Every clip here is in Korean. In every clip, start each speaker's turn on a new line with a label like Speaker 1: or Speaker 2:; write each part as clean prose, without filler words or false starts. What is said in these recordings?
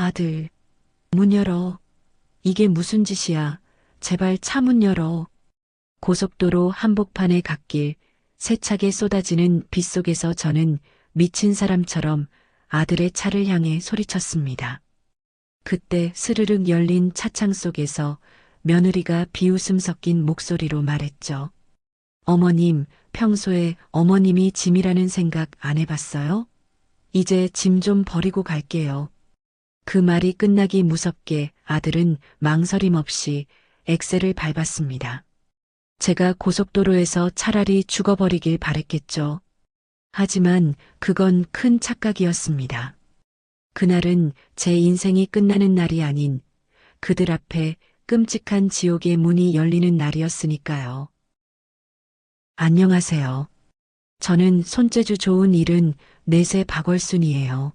Speaker 1: 아들, 문 열어. 이게 무슨 짓이야. 제발 차 문 열어. 고속도로 한복판의 갓길, 세차게 쏟아지는 빛 속에서 저는 미친 사람처럼 아들의 차를 향해 소리쳤습니다. 그때 스르륵 열린 차창 속에서 며느리가 비웃음 섞인 목소리로 말했죠. 어머님, 평소에 어머님이 짐이라는 생각 안 해봤어요? 이제 짐 좀 버리고 갈게요. 그 말이 끝나기 무섭게 아들은 망설임 없이 엑셀을 밟았습니다. 제가 고속도로에서 차라리 죽어버리길 바랬겠죠. 하지만 그건 큰 착각이었습니다. 그날은 제 인생이 끝나는 날이 아닌 그들 앞에 끔찍한 지옥의 문이 열리는 날이었으니까요. 안녕하세요. 저는 손재주 좋은 74세 박월순이에요.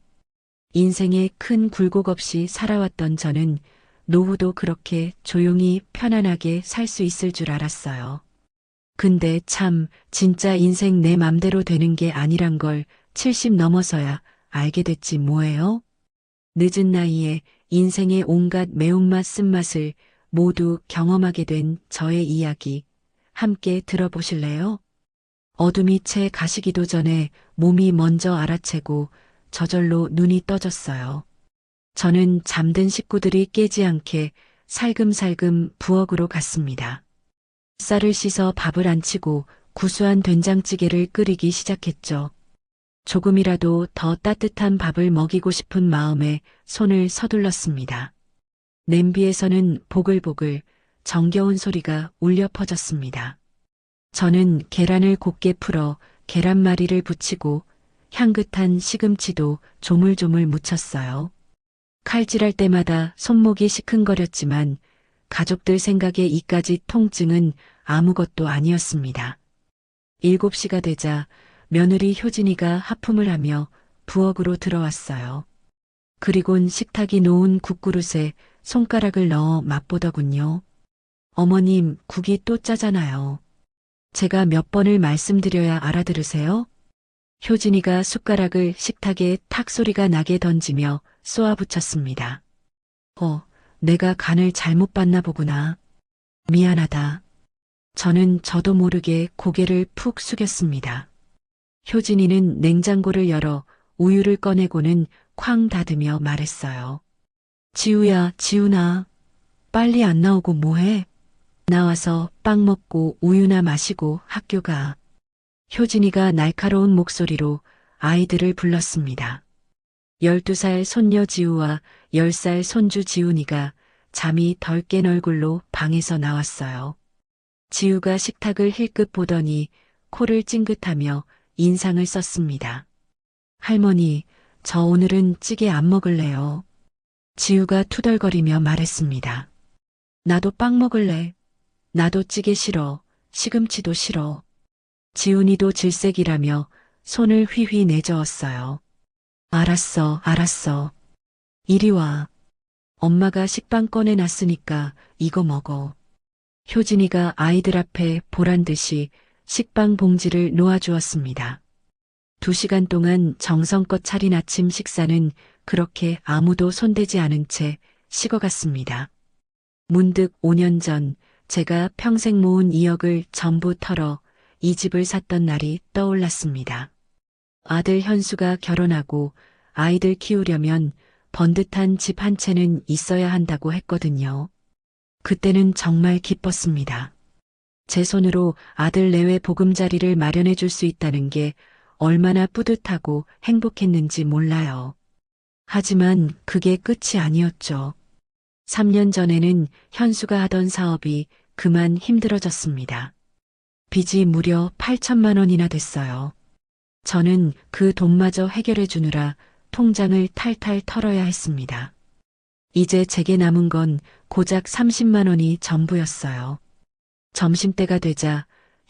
Speaker 1: 인생에 큰 굴곡 없이 살아왔던 저는 노후도 그렇게 조용히 편안하게 살 수 있을 줄 알았어요. 근데 참 진짜 인생 내 맘대로 되는 게 아니란 걸 70 넘어서야 알게 됐지 뭐예요? 늦은 나이에 인생의 온갖 매운맛 쓴맛을 모두 경험하게 된 저의 이야기 함께 들어보실래요? 어둠이 채 가시기도 전에 몸이 먼저 알아채고 저절로 눈이 떠졌어요. 저는 잠든 식구들이 깨지 않게 살금살금 부엌으로 갔습니다. 쌀을 씻어 밥을 안치고 구수한 된장찌개를 끓이기 시작했죠. 조금이라도 더 따뜻한 밥을 먹이고 싶은 마음에 손을 서둘렀습니다. 냄비에서는 보글보글 정겨운 소리가 울려 퍼졌습니다. 저는 계란을 곱게 풀어 계란말이를 부치고 향긋한 시금치도 조물조물 묻혔어요. 칼질할 때마다 손목이 시큰거렸지만 가족들 생각에 이까지 통증은 아무것도 아니었습니다. 7시가 되자 며느리 효진이가 하품을 하며 부엌으로 들어왔어요. 그리곤 식탁이 놓은 국그릇에 손가락을 넣어 맛보더군요. 어머님, 국이 또 짜잖아요. 제가 몇 번을 말씀드려야 알아들으세요? 효진이가 숟가락을 식탁에 탁 소리가 나게 던지며 쏘아붙였습니다. 내가 간을 잘못 봤나 보구나. 미안하다. 저도 모르게 고개를 푹 숙였습니다. 효진이는 냉장고를 열어 우유를 꺼내고는 쾅 닫으며 말했어요. 지우야, 지우나. 빨리 안 나오고 뭐해? 나와서 빵 먹고 우유나 마시고 학교 가. 효진이가 날카로운 목소리로 아이들을 불렀습니다. 12살 손녀 지우와 10살 손주 지훈이가 잠이 덜 깬 얼굴로 방에서 나왔어요. 지우가 식탁을 힐끗 보더니 코를 찡긋하며 인상을 썼습니다. 할머니, 저 오늘은 찌개 안 먹을래요. 지우가 투덜거리며 말했습니다. 나도 빵 먹을래. 나도 찌개 싫어. 시금치도 싫어. 지훈이도 질색이라며 손을 휘휘 내저었어요. 알았어, 알았어. 이리 와. 엄마가 식빵 꺼내놨으니까 이거 먹어. 효진이가 아이들 앞에 보란 듯이 식빵 봉지를 놓아주었습니다. 2시간 동안 정성껏 차린 아침 식사는 그렇게 아무도 손대지 않은 채 식어갔습니다. 문득 5년 전 제가 평생 모은 2억을 전부 털어 이 집을 샀던 날이 떠올랐습니다. 아들 현수가 결혼하고 아이들 키우려면 번듯한 집 한 채는 있어야 한다고 했거든요. 그때는 정말 기뻤습니다. 제 손으로 아들 내외 보금자리를 마련해 줄 수 있다는 게 얼마나 뿌듯하고 행복했는지 몰라요. 하지만 그게 끝이 아니었죠. 3년 전에는 현수가 하던 사업이 그만 힘들어졌습니다. 빚이 무려 8천만 원이나 됐어요. 저는 그 돈마저 해결해 주느라 통장을 탈탈 털어야 했습니다. 이제 제게 남은 건 고작 30만 원이 전부였어요. 점심때가 되자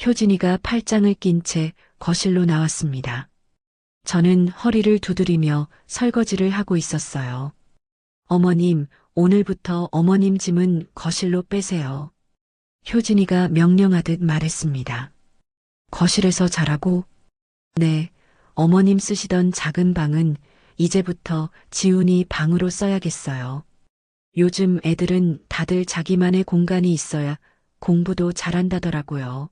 Speaker 1: 효진이가 팔짱을 낀 채 거실로 나왔습니다. 저는 허리를 두드리며 설거지를 하고 있었어요. 어머님, 오늘부터 어머님 짐은 거실로 빼세요. 효진이가 명령하듯 말했습니다. 거실에서 자라고? 네, 어머님 쓰시던 작은 방은 이제부터 지훈이 방으로 써야겠어요. 요즘 애들은 다들 자기만의 공간이 있어야 공부도 잘한다더라고요.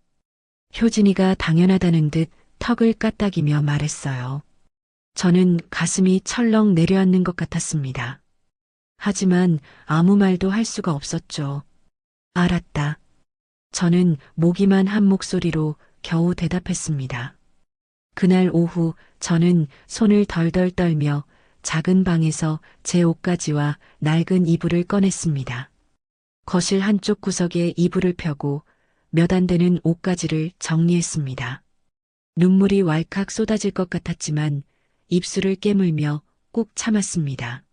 Speaker 1: 효진이가 당연하다는 듯 턱을 까딱이며 말했어요. 저는 가슴이 철렁 내려앉는 것 같았습니다. 하지만 아무 말도 할 수가 없었죠. 알았다. 저는 모기만 한 목소리로 겨우 대답했습니다. 그날 오후 저는 손을 덜덜 떨며 작은 방에서 제 옷가지와 낡은 이불을 꺼냈습니다. 거실 한쪽 구석에 이불을 펴고 몇 안 되는 옷가지를 정리했습니다. 눈물이 왈칵 쏟아질 것 같았지만 입술을 깨물며 꾹 참았습니다.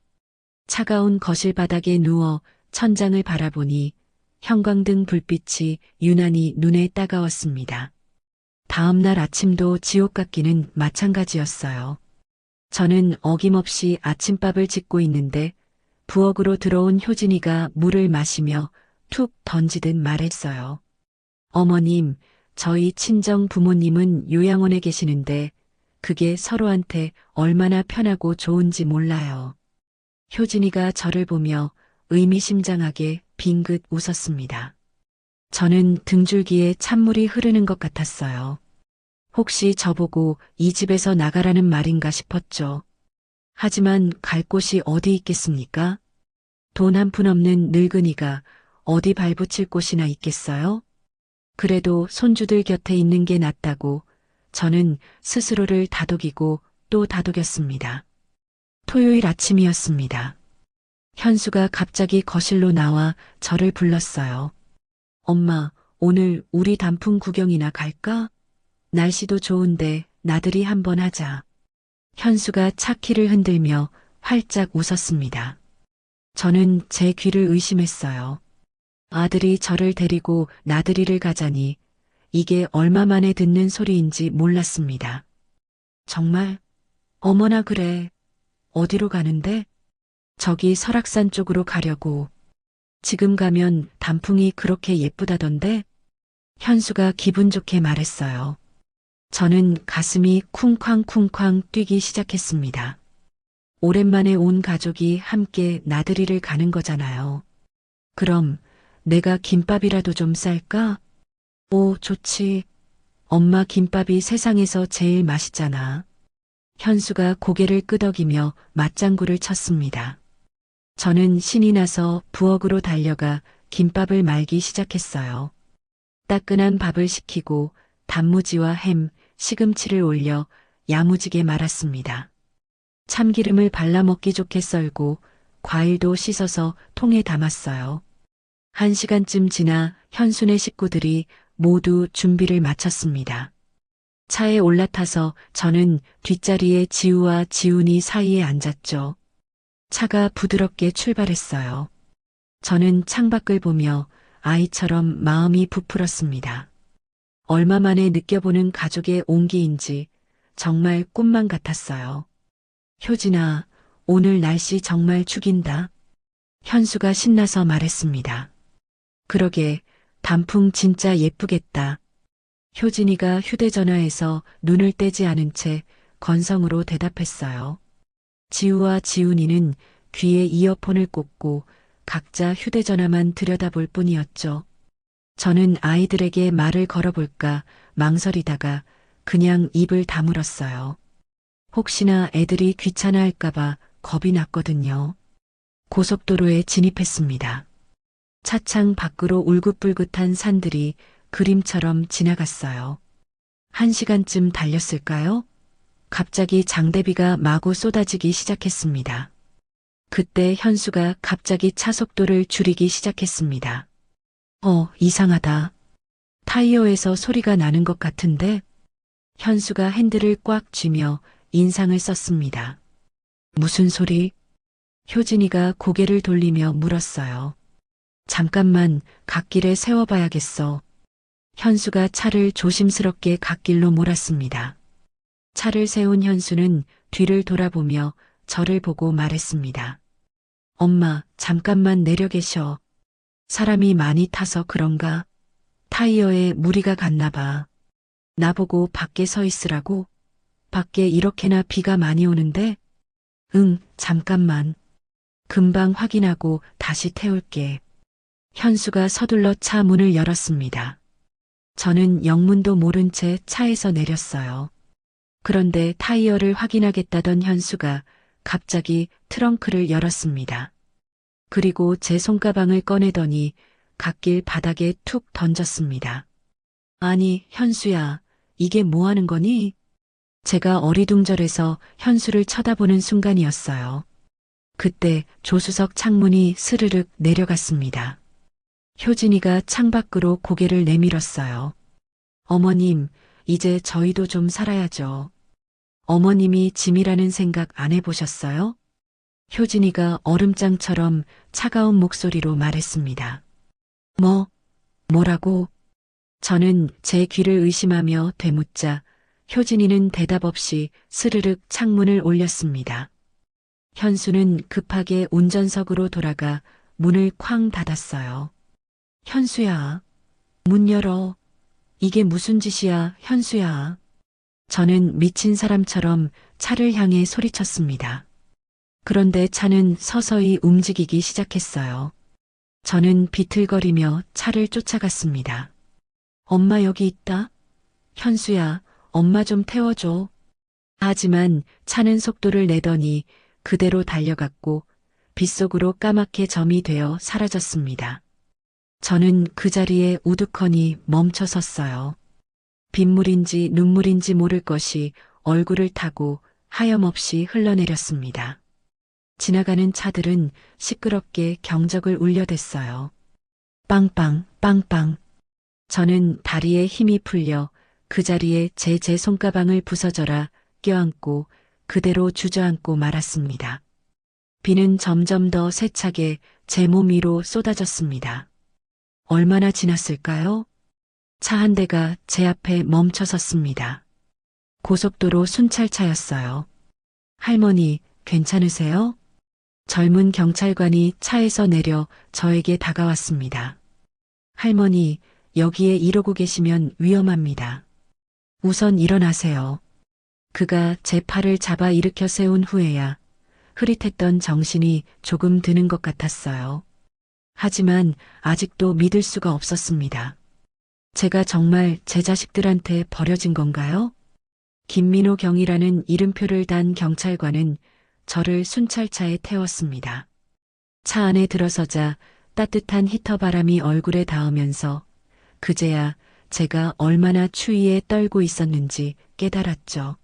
Speaker 1: 차가운 거실 바닥에 누워 천장을 바라보니 형광등 불빛이 유난히 눈에 따가웠습니다. 다음 날 아침도 지옥 같기는 마찬가지였어요. 저는 어김없이 아침밥을 짓고 있는데 부엌으로 들어온 효진이가 물을 마시며 툭 던지듯 말했어요. 어머님, 저희 친정 부모님은 요양원에 계시는데 그게 서로한테 얼마나 편하고 좋은지 몰라요. 효진이가 저를 보며 의미심장하게 빙긋 웃었습니다. 저는 등줄기에 찬물이 흐르는 것 같았어요. 혹시 저보고 이 집에서 나가라는 말인가 싶었죠. 하지만 갈 곳이 어디 있겠습니까? 돈 한 푼 없는 늙은이가 어디 발붙일 곳이나 있겠어요? 그래도 손주들 곁에 있는 게 낫다고 저는 스스로를 다독이고 또 다독였습니다. 토요일 아침이었습니다. 현수가 갑자기 거실로 나와 저를 불렀어요. 엄마, 오늘 우리 단풍 구경이나 갈까? 날씨도 좋은데 나들이 한번 하자. 현수가 차키를 흔들며 활짝 웃었습니다. 저는 제 귀를 의심했어요. 아들이 저를 데리고 나들이를 가자니 이게 얼마 만에 듣는 소리인지 몰랐습니다. 정말? 어머나 그래. 어디로 가는데? 저기 설악산 쪽으로 가려고. 지금 가면 단풍이 그렇게 예쁘다던데? 현수가 기분 좋게 말했어요. 저는 가슴이 쿵쾅쿵쾅 뛰기 시작했습니다. 오랜만에 온 가족이 함께 나들이를 가는 거잖아요. 그럼 내가 김밥이라도 좀 쌀까? 오, 좋지. 엄마 김밥이 세상에서 제일 맛있잖아. 현수가 고개를 끄덕이며 맞장구를 쳤습니다. 저는 신이 나서 부엌으로 달려가 김밥을 말기 시작했어요. 따끈한 밥을 식히고 단무지와 햄, 시금치를 올려 야무지게 말았습니다. 참기름을 발라 먹기 좋게 썰고 과일도 씻어서 통에 담았어요. 1시간쯤 지나 현수네 식구들이 모두 준비를 마쳤습니다. 차에 올라타서 저는 뒷자리에 지우와 지훈이 사이에 앉았죠. 차가 부드럽게 출발했어요. 저는 창밖을 보며 아이처럼 마음이 부풀었습니다. 얼마 만에 느껴보는 가족의 온기인지 정말 꿈만 같았어요. 효진아, 오늘 날씨 정말 죽인다. 현수가 신나서 말했습니다. 그러게, 단풍 진짜 예쁘겠다. 효진이가 휴대전화에서 눈을 떼지 않은 채 건성으로 대답했어요. 지우와 지훈이는 귀에 이어폰을 꽂고 각자 휴대전화만 들여다볼 뿐이었죠. 저는 아이들에게 말을 걸어볼까 망설이다가 그냥 입을 다물었어요. 혹시나 애들이 귀찮아할까봐 겁이 났거든요. 고속도로에 진입했습니다. 차창 밖으로 울긋불긋한 산들이 그림처럼 지나갔어요. 1시간쯤 달렸을까요? 갑자기 장대비가 마구 쏟아지기 시작했습니다. 그때 현수가 갑자기 차속도를 줄이기 시작했습니다. 이상하다. 타이어에서 소리가 나는 것 같은데? 현수가 핸들을 꽉 쥐며 인상을 썼습니다. 무슨 소리? 효진이가 고개를 돌리며 물었어요. 잠깐만 갓길에 세워봐야겠어. 현수가 차를 조심스럽게 갓길로 몰았습니다. 차를 세운 현수는 뒤를 돌아보며 저를 보고 말했습니다. 엄마, 잠깐만 내려 계셔. 사람이 많이 타서 그런가? 타이어에 무리가 갔나 봐. 나보고 밖에 서 있으라고? 밖에 이렇게나 비가 많이 오는데? 응, 잠깐만. 금방 확인하고 다시 태울게. 현수가 서둘러 차 문을 열었습니다. 저는 영문도 모른 채 차에서 내렸어요. 그런데 타이어를 확인하겠다던 현수가 갑자기 트렁크를 열었습니다. 그리고 제 손가방을 꺼내더니 갓길 바닥에 툭 던졌습니다. 아니, 현수야, 이게 뭐 하는 거니? 제가 어리둥절해서 현수를 쳐다보는 순간이었어요. 그때 조수석 창문이 스르륵 내려갔습니다. 효진이가 창밖으로 고개를 내밀었어요. 어머님, 이제 저희도 좀 살아야죠. 어머님이 짐이라는 생각 안 해보셨어요? 효진이가 얼음장처럼 차가운 목소리로 말했습니다. 뭐라고? 저는 제 귀를 의심하며 되묻자 효진이는 대답 없이 스르륵 창문을 올렸습니다. 현수는 급하게 운전석으로 돌아가 문을 쾅 닫았어요. 현수야, 문 열어. 이게 무슨 짓이야, 현수야. 저는 미친 사람처럼 차를 향해 소리쳤습니다. 그런데 차는 서서히 움직이기 시작했어요. 저는 비틀거리며 차를 쫓아갔습니다. 엄마 여기 있다. 현수야, 엄마 좀 태워줘. 하지만 차는 속도를 내더니 그대로 달려갔고 빗속으로 까맣게 점이 되어 사라졌습니다. 저는 그 자리에 우두커니 멈춰 섰어요. 빗물인지 눈물인지 모를 것이 얼굴을 타고 하염없이 흘러내렸습니다. 지나가는 차들은 시끄럽게 경적을 울려댔어요. 빵빵, 빵빵. 저는 다리에 힘이 풀려 그 자리에 제 손가방을 부서져라 껴안고 그대로 주저앉고 말았습니다. 비는 점점 더 세차게 제 몸 위로 쏟아졌습니다. 얼마나 지났을까요? 차 한 대가 제 앞에 멈춰 섰습니다. 고속도로 순찰차였어요. 할머니, 괜찮으세요? 젊은 경찰관이 차에서 내려 저에게 다가왔습니다. 할머니, 여기에 이러고 계시면 위험합니다. 우선 일어나세요. 그가 제 팔을 잡아 일으켜 세운 후에야 흐릿했던 정신이 조금 드는 것 같았어요. 하지만 아직도 믿을 수가 없었습니다. 제가 정말 제 자식들한테 버려진 건가요? 김민호 경이라는 이름표를 단 경찰관은 저를 순찰차에 태웠습니다. 차 안에 들어서자 따뜻한 히터 바람이 얼굴에 닿으면서 그제야 제가 얼마나 추위에 떨고 있었는지 깨달았죠.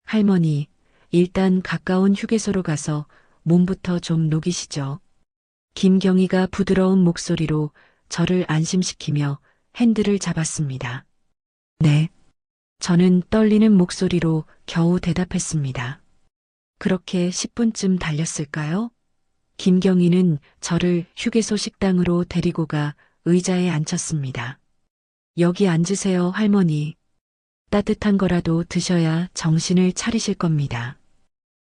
Speaker 1: 할머니, 일단 가까운 휴게소로 가서 몸부터 좀 녹이시죠. 김경희가 부드러운 목소리로 저를 안심시키며 핸들을 잡았습니다. 네. 저는 떨리는 목소리로 겨우 대답했습니다. 그렇게 10분쯤 달렸을까요? 김경희는 저를 휴게소 식당으로 데리고 가 의자에 앉혔습니다. 여기 앉으세요, 할머니. 따뜻한 거라도 드셔야 정신을 차리실 겁니다.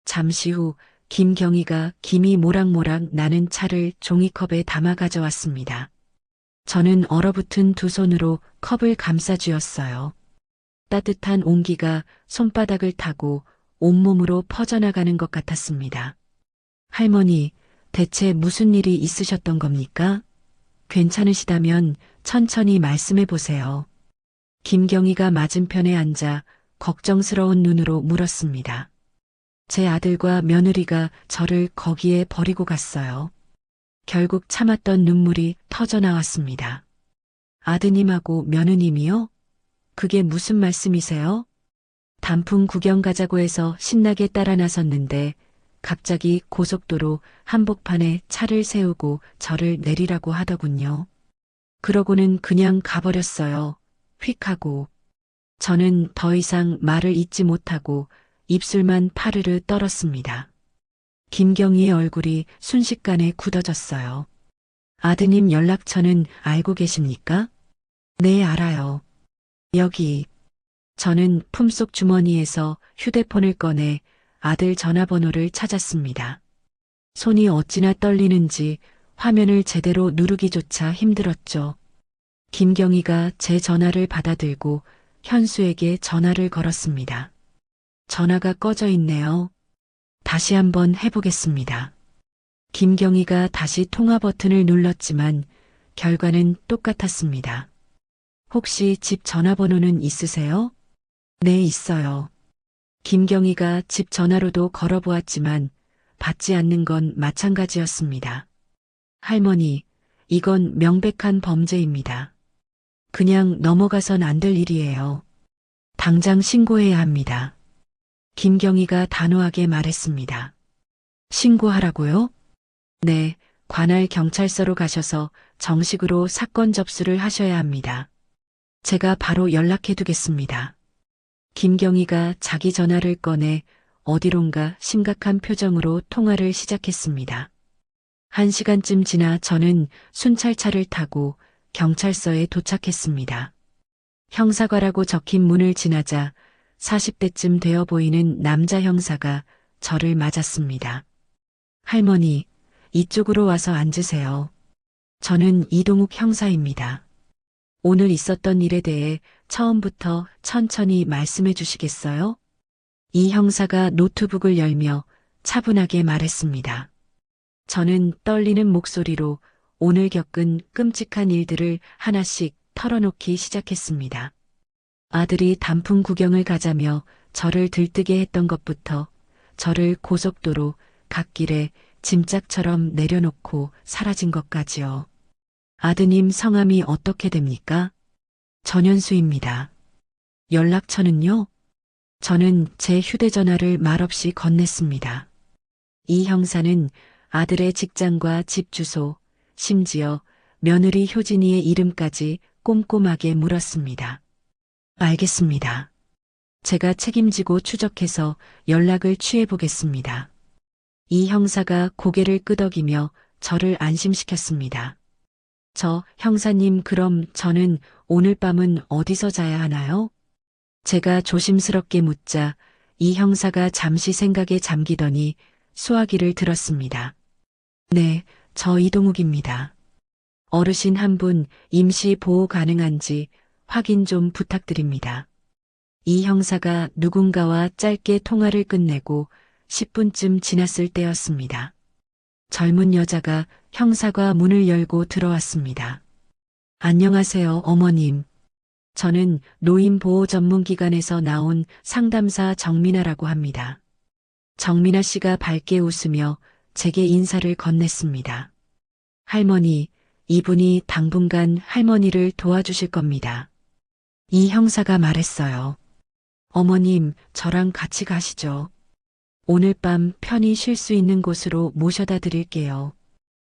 Speaker 1: 잠시 후 김경희가 김이 모락모락 나는 차를 종이컵에 담아 가져왔습니다. 저는 얼어붙은 두 손으로 컵을 감싸 쥐었어요. 따뜻한 온기가 손바닥을 타고 온몸으로 퍼져나가는 것 같았습니다. 할머니, 대체 무슨 일이 있으셨던 겁니까? 괜찮으시다면 천천히 말씀해 보세요. 김경희가 맞은편에 앉아 걱정스러운 눈으로 물었습니다. 제 아들과 며느리가 저를 거기에 버리고 갔어요. 결국 참았던 눈물이 터져 나왔습니다. 아드님하고 며느님이요? 그게 무슨 말씀이세요? 단풍 구경 가자고 해서 신나게 따라 나섰는데 갑자기 고속도로 한복판에 차를 세우고 저를 내리라고 하더군요. 그러고는 그냥 가버렸어요. 휙 하고. 저는 더 이상 말을 잇지 못하고 입술만 파르르 떨었습니다. 김경희의 얼굴이 순식간에 굳어졌어요. 아드님 연락처는 알고 계십니까? 네, 알아요. 여기. 저는 품속 주머니에서 휴대폰을 꺼내 아들 전화번호를 찾았습니다. 손이 어찌나 떨리는지 화면을 제대로 누르기조차 힘들었죠. 김경희가 제 전화를 받아들고 현수에게 전화를 걸었습니다. 전화가 꺼져 있네요. 다시 한번 해보겠습니다. 김경희가 다시 통화 버튼을 눌렀지만 결과는 똑같았습니다. 혹시 집 전화번호는 있으세요? 네, 있어요. 김경희가 집 전화로도 걸어보았지만 받지 않는 건 마찬가지였습니다. 할머니, 이건 명백한 범죄입니다. 그냥 넘어가선 안 될 일이에요. 당장 신고해야 합니다. 김경희가 단호하게 말했습니다. 신고하라고요? 네, 관할 경찰서로 가셔서 정식으로 사건 접수를 하셔야 합니다. 제가 바로 연락해 두겠습니다. 김경희가 자기 전화를 꺼내 어디론가 심각한 표정으로 통화를 시작했습니다. 1시간쯤 지나 저는 순찰차를 타고 경찰서에 도착했습니다. 형사과라고 적힌 문을 지나자 40대쯤 되어 보이는 남자 형사가 저를 맞았습니다. 할머니, 이쪽으로 와서 앉으세요. 저는 이동욱 형사입니다. 오늘 있었던 일에 대해 처음부터 천천히 말씀해 주시겠어요? 이 형사가 노트북을 열며 차분하게 말했습니다. 저는 떨리는 목소리로 오늘 겪은 끔찍한 일들을 하나씩 털어놓기 시작했습니다. 아들이 단풍 구경을 가자며 저를 들뜨게 했던 것부터 저를 고속도로 갓길에 짐짝처럼 내려놓고 사라진 것까지요. 아드님 성함이 어떻게 됩니까? 전현수입니다. 연락처는요? 저는 제 휴대전화를 말없이 건넸습니다. 이 형사는 아들의 직장과 집 주소, 심지어 며느리 효진이의 이름까지 꼼꼼하게 물었습니다. 알겠습니다. 제가 책임지고 추적해서 연락을 취해보겠습니다. 이 형사가 고개를 끄덕이며 저를 안심시켰습니다. 저 형사님, 그럼 저는 오늘 밤은 어디서 자야 하나요? 제가 조심스럽게 묻자 이 형사가 잠시 생각에 잠기더니 수화기를 들었습니다. 네, 저 이동욱입니다. 어르신 한 분 임시 보호 가능한지 확인 좀 부탁드립니다. 이 형사가 누군가와 짧게 통화를 끝내고 10분쯤 지났을 때였습니다. 젊은 여자가 형사과 문을 열고 들어왔습니다. 안녕하세요, 어머님. 저는 노인보호 전문기관에서 나온 상담사 정민아라고 합니다. 정민아 씨가 밝게 웃으며 제게 인사를 건넸습니다. 할머니, 이분이 당분간 할머니를 도와주실 겁니다. 이 형사가 말했어요. 어머님, 저랑 같이 가시죠. 오늘 밤 편히 쉴 수 있는 곳으로 모셔다 드릴게요.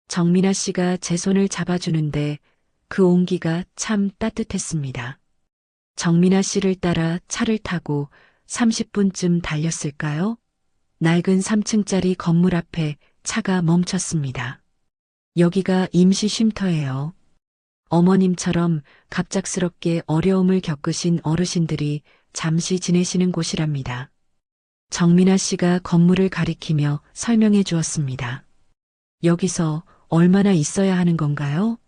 Speaker 1: 정민아 씨가 제 손을 잡아주는데 그 온기가 참 따뜻했습니다. 정민아 씨를 따라 차를 타고 30분쯤 달렸을까요? 낡은 3층짜리 건물 앞에 차가 멈췄습니다. 여기가 임시 쉼터예요. 어머님처럼 갑작스럽게 어려움을 겪으신 어르신들이 잠시 지내시는 곳이랍니다. 정민아 씨가 건물을 가리키며 설명해 주었습니다. 여기서 얼마나 있어야 하는 건가요?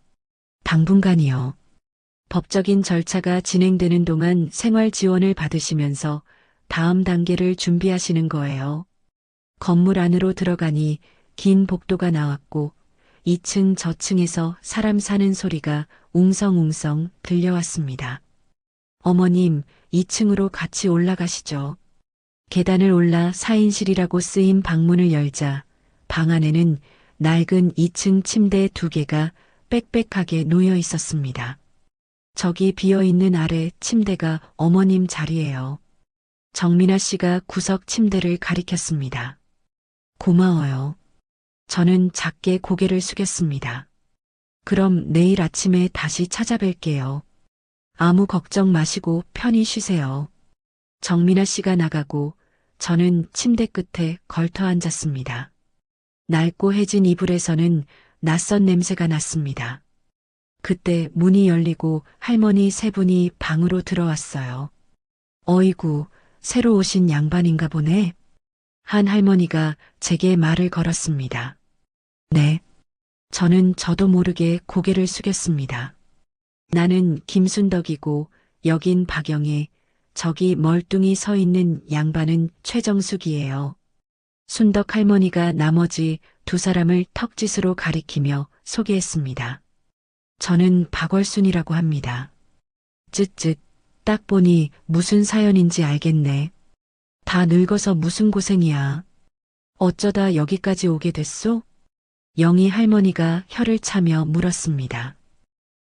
Speaker 1: 당분간이요. 법적인 절차가 진행되는 동안 생활 지원을 받으시면서 다음 단계를 준비하시는 거예요. 건물 안으로 들어가니 긴 복도가 나왔고 2층 저층에서 사람 사는 소리가 웅성웅성 들려왔습니다. 어머님, 2층으로 같이 올라가시죠. 계단을 올라 4인실이라고 쓰인 방문을 열자 방 안에는 낡은 2층 침대 2개가 빽빽하게 놓여 있었습니다. 저기 비어있는 아래 침대가 어머님 자리예요. 정민아 씨가 구석 침대를 가리켰습니다. 고마워요. 저는 작게 고개를 숙였습니다. 그럼 내일 아침에 다시 찾아뵐게요. 아무 걱정 마시고 편히 쉬세요. 정민아 씨가 나가고 저는 침대 끝에 걸터 앉았습니다. 낡고 해진 이불에서는 낯선 냄새가 났습니다. 그때 문이 열리고 할머니 3분이 방으로 들어왔어요. 어이구, 새로 오신 양반인가 보네. 한 할머니가 제게 말을 걸었습니다. 네. 저는 저도 모르게 고개를 숙였습니다. 나는 김순덕이고 여긴 박영애, 저기 멀뚱히 서 있는 양반은 최정숙이에요. 순덕 할머니가 나머지 두 사람을 턱짓으로 가리키며 소개했습니다. 저는 박월순이라고 합니다. 쯧쯧, 딱 보니 무슨 사연인지 알겠네. 다 늙어서 무슨 고생이야. 어쩌다 여기까지 오게 됐소? 영희 할머니가 혀를 차며 물었습니다.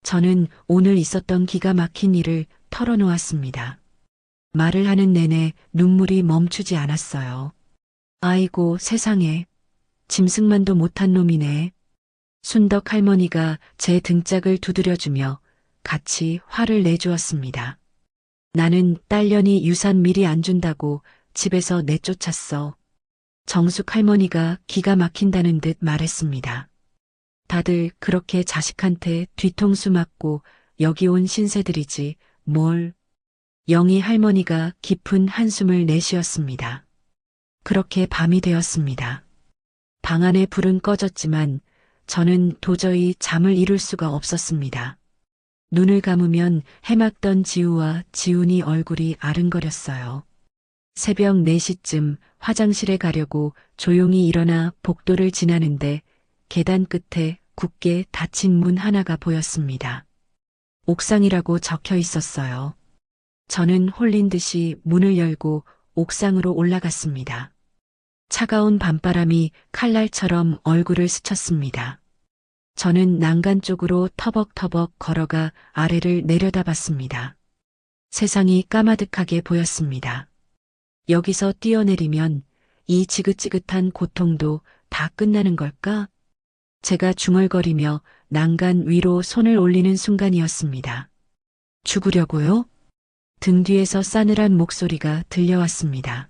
Speaker 1: 저는 오늘 있었던 기가 막힌 일을 털어놓았습니다. 말을 하는 내내 눈물이 멈추지 않았어요. 아이고 세상에, 짐승만도 못한 놈이네. 순덕 할머니가 제 등짝을 두드려주며 같이 화를 내주었습니다. 나는 딸년이 유산 미리 안 준다고 집에서 내쫓았어. 정숙 할머니가 기가 막힌다는 듯 말했습니다. 다들 그렇게 자식한테 뒤통수 맞고 여기 온 신세들이지 뭘. 영희 할머니가 깊은 한숨을 내쉬었습니다. 그렇게 밤이 되었습니다. 방 안의 불은 꺼졌지만 저는 도저히 잠을 이룰 수가 없었습니다. 눈을 감으면 해맑던 지우와 지훈이 얼굴이 아른거렸어요. 새벽 4시쯤 화장실에 가려고 조용히 일어나 복도를 지나는데 계단 끝에 굳게 닫힌 문 하나가 보였습니다. 옥상이라고 적혀 있었어요. 저는 홀린 듯이 문을 열고 옥상으로 올라갔습니다. 차가운 밤바람이 칼날처럼 얼굴을 스쳤습니다. 저는 난간 쪽으로 터벅터벅 걸어가 아래를 내려다봤습니다. 세상이 까마득하게 보였습니다. 여기서 뛰어내리면 이 지긋지긋한 고통도 다 끝나는 걸까? 제가 중얼거리며 난간 위로 손을 올리는 순간이었습니다. 죽으려고요? 등 뒤에서 싸늘한 목소리가 들려왔습니다.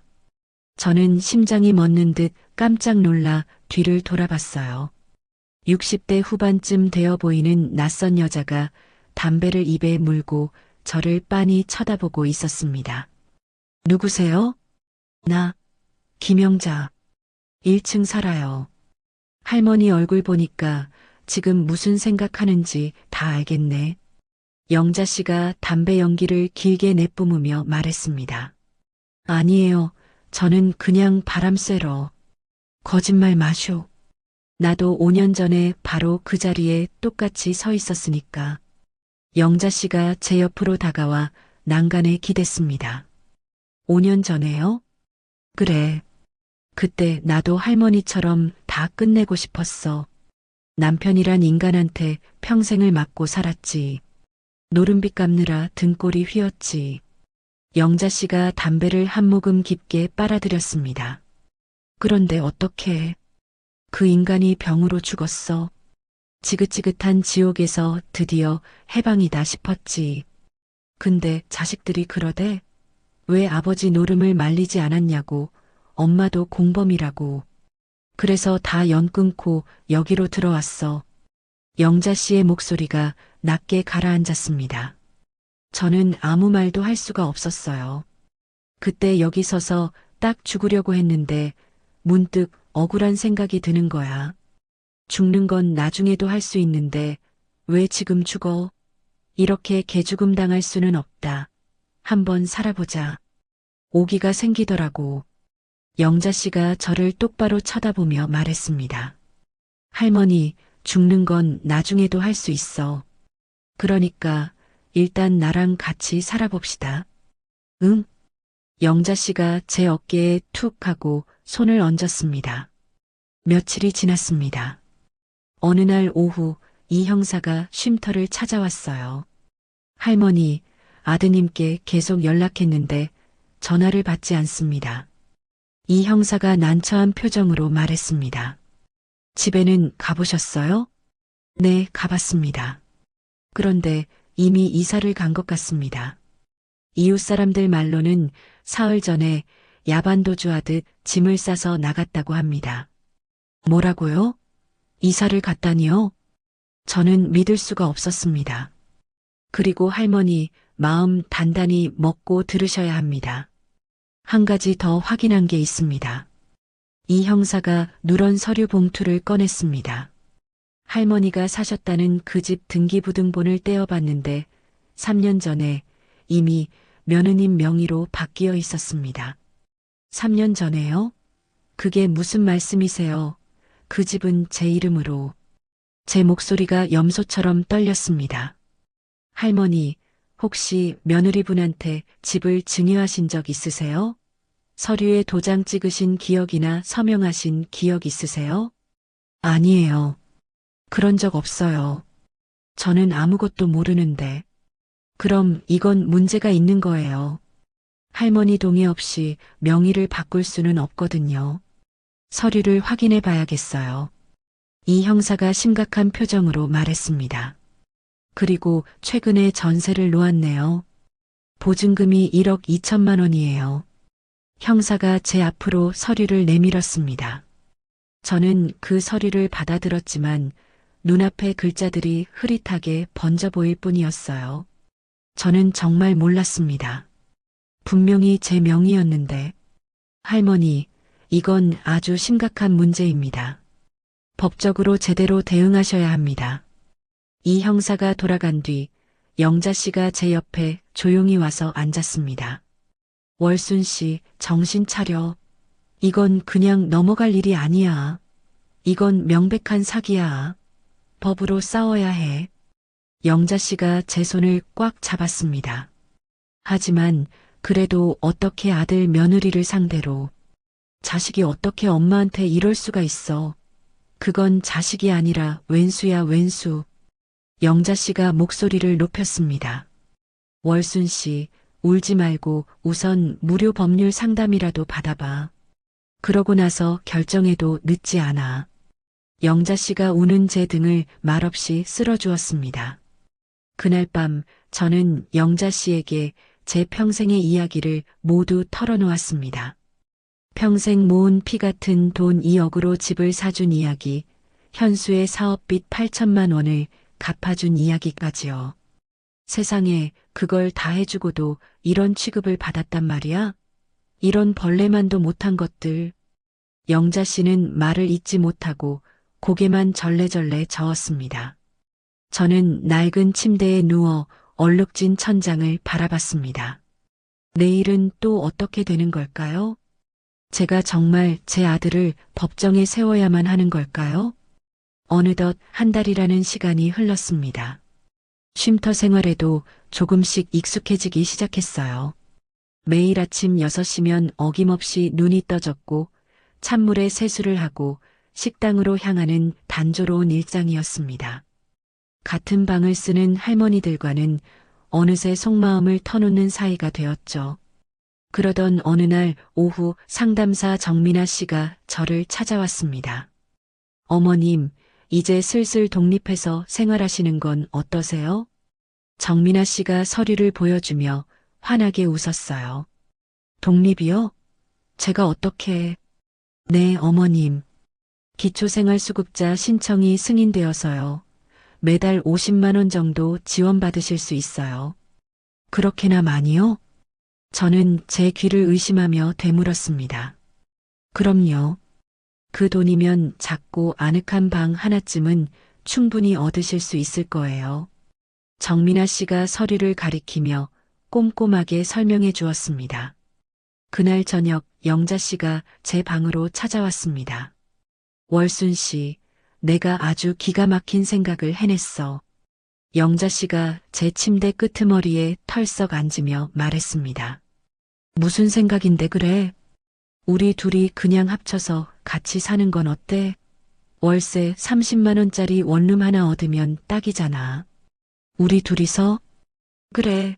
Speaker 1: 저는 심장이 멎는 듯 깜짝 놀라 뒤를 돌아봤어요. 60대 후반쯤 되어 보이는 낯선 여자가 담배를 입에 물고 저를 빤히 쳐다보고 있었습니다. 누구세요? 나, 김영자. 1층 살아요. 할머니 얼굴 보니까 지금 무슨 생각하는지 다 알겠네. 영자 씨가 담배 연기를 길게 내뿜으며 말했습니다. 아니에요. 저는 그냥 바람 쐬러. 거짓말 마쇼. 나도 5년 전에 바로 그 자리에 똑같이 서 있었으니까. 영자 씨가 제 옆으로 다가와 난간에 기댔습니다. 5년 전에요? 그래. 그때 나도 할머니처럼 다 끝내고 싶었어. 남편이란 인간한테 평생을 맞고 살았지. 노름빚 갚느라 등골이 휘었지. 영자 씨가 담배를 한 모금 깊게 빨아들였습니다. 그런데 어떻게 그 인간이 병으로 죽었어. 지긋지긋한 지옥에서 드디어 해방이다 싶었지. 근데 자식들이 그러대. 왜 아버지 노름을 말리지 않았냐고. 엄마도 공범이라고. 그래서 다 연 끊고 여기로 들어왔어. 영자 씨의 목소리가 낮게 가라앉았습니다. 저는 아무 말도 할 수가 없었어요. 그때 여기 서서 딱 죽으려고 했는데 문득 억울한 생각이 드는 거야. 죽는 건 나중에도 할 수 있는데 왜 지금 죽어? 이렇게 개죽음 당할 수는 없다. 한번 살아보자. 오기가 생기더라고. 영자 씨가 저를 똑바로 쳐다보며 말했습니다. 할머니, 죽는 건 나중에도 할 수 있어. 그러니까 일단 나랑 같이 살아봅시다. 응? 영자 씨가 제 어깨에 툭 하고 손을 얹었습니다. 며칠이 지났습니다. 어느 날 오후 이 형사가 쉼터를 찾아왔어요. 할머니, 아드님께 계속 연락했는데 전화를 받지 않습니다. 이 형사가 난처한 표정으로 말했습니다. 집에는 가보셨어요? 네, 가봤습니다. 그런데 이미 이사를 간 것 같습니다. 이웃 사람들 말로는 사흘 전에 야반도주하듯 짐을 싸서 나갔다고 합니다. 뭐라고요? 이사를 갔다니요? 저는 믿을 수가 없었습니다. 그리고 할머니, 마음 단단히 먹고 들으셔야 합니다. 한 가지 더 확인한 게 있습니다. 이 형사가 누런 서류 봉투를 꺼냈습니다. 할머니가 사셨다는 그 집 등기부등본을 떼어봤는데 3년 전에 이미 며느님 명의로 바뀌어 있었습니다. 3년 전에요? 그게 무슨 말씀이세요? 그 집은 제 이름으로. 제 목소리가 염소처럼 떨렸습니다. 할머니, 혹시 며느리분한테 집을 증여하신 적 있으세요? 서류에 도장 찍으신 기억이나 서명하신 기억 있으세요? 아니에요. 그런 적 없어요. 저는 아무것도 모르는데. 그럼 이건 문제가 있는 거예요. 할머니 동의 없이 명의를 바꿀 수는 없거든요. 서류를 확인해 봐야겠어요. 이 형사가 심각한 표정으로 말했습니다. 그리고 최근에 전세를 놓았네요. 보증금이 1억 2천만 원이에요. 형사가 제 앞으로 서류를 내밀었습니다. 저는 그 서류를 받아들었지만 눈앞의 글자들이 흐릿하게 번져 보일 뿐이었어요. 저는 정말 몰랐습니다. 분명히 제 명의였는데. 할머니, 이건 아주 심각한 문제입니다. 법적으로 제대로 대응하셔야 합니다. 이 형사가 돌아간 뒤 영자 씨가 제 옆에 조용히 와서 앉았습니다. 월순 씨, 정신 차려. 이건 그냥 넘어갈 일이 아니야. 이건 명백한 사기야. 법으로 싸워야 해. 영자 씨가 제 손을 꽉 잡았습니다. 하지만 그래도 어떻게 아들 며느리를 상대로 자식이 어떻게 엄마한테 이럴 수가 있어. 그건 자식이 아니라 왼수야 왼수. 영자 씨가 목소리를 높였습니다. 월순 씨, 울지 말고 우선 무료 법률 상담이라도 받아봐. 그러고 나서 결정해도 늦지 않아. 영자 씨가 우는 제 등을 말없이 쓸어주었습니다. 그날 밤 저는 영자 씨에게 제 평생의 이야기를 모두 털어놓았습니다. 평생 모은 피 같은 돈 2억으로 집을 사준 이야기, 현수의 사업빚 8천만 원을 갚아준 이야기까지요. 세상에 그걸 다 해주고도 이런 취급을 받았단 말이야? 이런 벌레만도 못한 것들. 영자 씨는 말을 잇지 못하고 고개만 절레절레 저었습니다. 저는 낡은 침대에 누워 얼룩진 천장을 바라봤습니다. 내일은 또 어떻게 되는 걸까요? 제가 정말 제 아들을 법정에 세워야만 하는 걸까요? 어느덧 한 달이라는 시간이 흘렀습니다. 쉼터 생활에도 조금씩 익숙해지기 시작했어요. 매일 아침 6시면 어김없이 눈이 떠졌고 찬물에 세수를 하고 식당으로 향하는 단조로운 일상이었습니다. 같은 방을 쓰는 할머니들과는 어느새 속마음을 터놓는 사이가 되었죠. 그러던 어느 날 오후 상담사 정민아 씨가 저를 찾아왔습니다. 어머님, 이제 슬슬 독립해서 생활하시는 건 어떠세요? 정민아 씨가 서류를 보여주며 환하게 웃었어요. 독립이요? 제가 어떻게... 네, 어머님. 기초생활수급자 신청이 승인되어서요. 매달 50만 원 정도 지원받으실 수 있어요. 그렇게나 많이요? 저는 제 귀를 의심하며 되물었습니다. 그럼요. 그 돈이면 작고 아늑한 방 하나쯤은 충분히 얻으실 수 있을 거예요. 정민아 씨가 서류를 가리키며 꼼꼼하게 설명해 주었습니다. 그날 저녁 영자 씨가 제 방으로 찾아왔습니다. 월순 씨, 내가 아주 기가 막힌 생각을 해냈어. 영자 씨가 제 침대 끄트머리에 털썩 앉으며 말했습니다. 무슨 생각인데 그래? 우리 둘이 그냥 합쳐서 같이 사는 건 어때? 월세 30만 원짜리 원룸 하나 얻으면 딱이잖아. 우리 둘이서? 그래.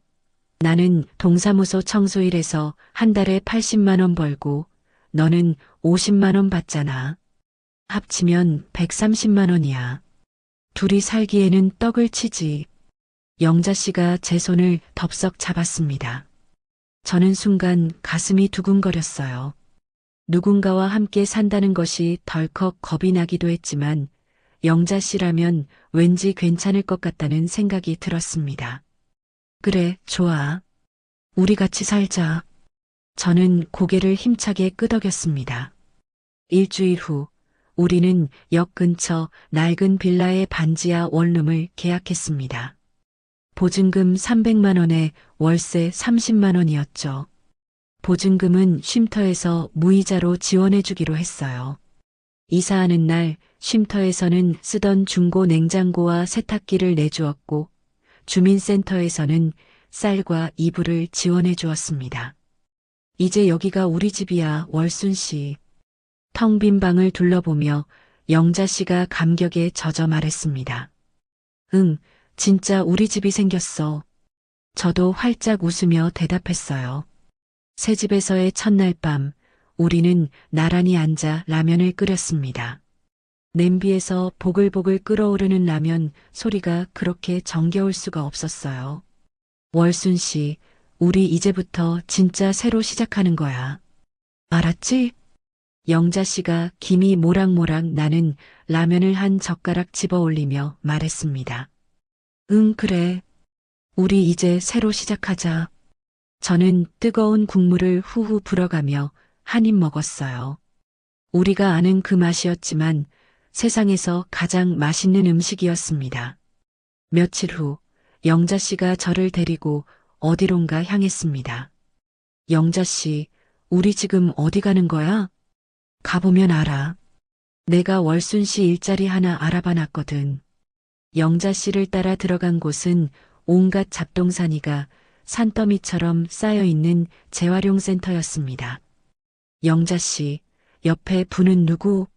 Speaker 1: 나는 동사무소 청소일해서 한 달에 80만 원 벌고 너는 50만 원 받잖아. 합치면 130만 원이야. 둘이 살기에는 떡을 치지. 영자 씨가 제 손을 덥석 잡았습니다. 저는 순간 가슴이 두근거렸어요. 누군가와 함께 산다는 것이 덜컥 겁이 나기도 했지만 영자 씨라면 왠지 괜찮을 것 같다는 생각이 들었습니다. 그래, 좋아. 우리 같이 살자. 저는 고개를 힘차게 끄덕였습니다. 일주일 후 우리는 역 근처 낡은 빌라의 반지하 원룸을 계약했습니다. 보증금 300만 원에 월세 30만 원이었죠. 보증금은 쉼터에서 무이자로 지원해주기로 했어요. 이사하는 날 쉼터에서는 쓰던 중고 냉장고와 세탁기를 내주었고 주민센터에서는 쌀과 이불을 지원해 주었습니다. 이제 여기가 우리 집이야, 월순 씨. 텅 빈 방을 둘러보며 영자 씨가 감격에 젖어 말했습니다. 응, 진짜 우리 집이 생겼어. 저도 활짝 웃으며 대답했어요. 새 집에서의 첫날 밤, 우리는 나란히 앉아 라면을 끓였습니다. 냄비에서 보글보글 끓어오르는 라면 소리가 그렇게 정겨울 수가 없었어요. 월순 씨, 우리 이제부터 진짜 새로 시작하는 거야. 알았지? 영자 씨가 김이 모락모락 나는 라면을 한 젓가락 집어 올리며 말했습니다. 응, 그래. 우리 이제 새로 시작하자. 저는 뜨거운 국물을 후후 불어가며 한 입 먹었어요. 우리가 아는 그 맛이었지만 세상에서 가장 맛있는 음식이었습니다. 며칠 후 영자 씨가 저를 데리고 어디론가 향했습니다. 영자 씨, 우리 지금 어디 가는 거야? 가보면 알아. 내가 월순 씨 일자리 하나 알아봐 놨거든. 영자 씨를 따라 들어간 곳은 온갖 잡동사니가 산더미처럼 쌓여있는 재활용센터였습니다. 영자 씨, 옆에 분은 누구?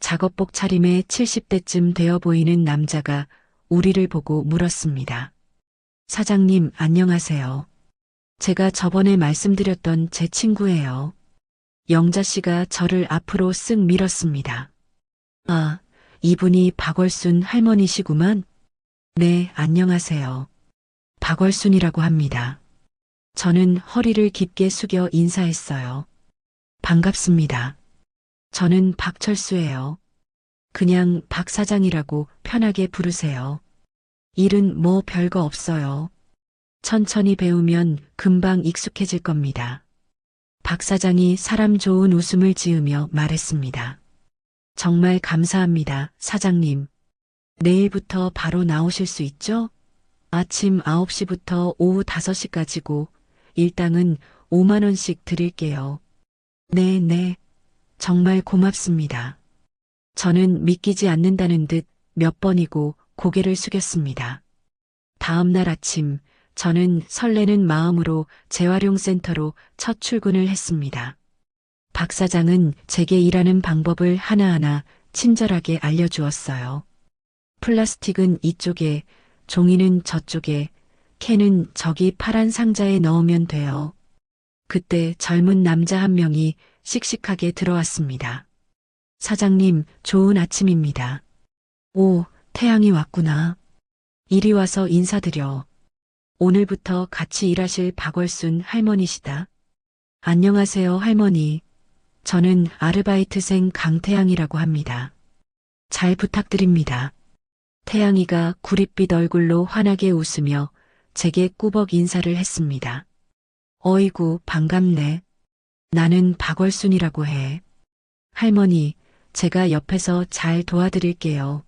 Speaker 1: 작업복 차림에 70대쯤 되어 보이는 남자가 우리를 보고 물었습니다. 사장님, 안녕하세요. 제가 저번에 말씀드렸던 제 친구예요. 영자 씨가 저를 앞으로 쓱 밀었습니다. 아, 이분이 박월순 할머니시구만. 네, 안녕하세요. 박월순이라고 합니다. 저는 허리를 깊게 숙여 인사했어요. 반갑습니다. 저는 박철수예요. 그냥 박 사장이라고 편하게 부르세요. 일은 뭐 별거 없어요. 천천히 배우면 금방 익숙해질 겁니다. 박 사장이 사람 좋은 웃음을 지으며 말했습니다. 정말 감사합니다, 사장님. 내일부터 바로 나오실 수 있죠? 아침 9시부터 오후 5시까지고 일당은 5만 원씩 드릴게요. 네, 네. 정말 고맙습니다. 저는 믿기지 않는다는 듯 몇 번이고 고개를 숙였습니다. 다음 날 아침 저는 설레는 마음으로 재활용센터로 첫 출근을 했습니다. 박 사장은 제게 일하는 방법을 하나하나 친절하게 알려주었어요. 플라스틱은 이쪽에, 종이는 저쪽에, 캔은 저기 파란 상자에 넣으면 돼요. 그때 젊은 남자 한 명이 씩씩하게 들어왔습니다. 사장님, 좋은 아침입니다. 오, 태양이 왔구나. 이리 와서 인사드려. 오늘부터 같이 일하실 박월순 할머니시다. 안녕하세요, 할머니. 저는 아르바이트생 강태양이라고 합니다. 잘 부탁드립니다. 태양이가 구릿빛 얼굴로 환하게 웃으며 제게 꾸벅 인사를 했습니다. 어이구, 반갑네. 나는 박월순이라고 해. 할머니, 제가 옆에서 잘 도와드릴게요.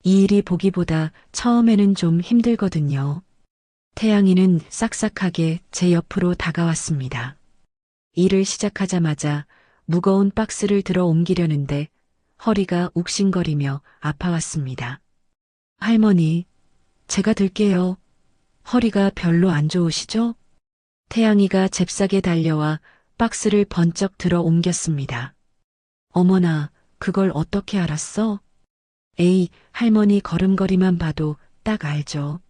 Speaker 1: 이 일이 보기보다 처음에는 좀 힘들거든요. 태양이는 싹싹하게 제 옆으로 다가왔습니다. 일을 시작하자마자 무거운 박스를 들어 옮기려는데 허리가 욱신거리며 아파왔습니다. 할머니, 제가 들게요. 허리가 별로 안 좋으시죠? 태양이가 잽싸게 달려와 박스를 번쩍 들어 옮겼습니다. 어머나, 그걸 어떻게 알았어? 에이, 할머니 걸음걸이만 봐도 딱 알죠.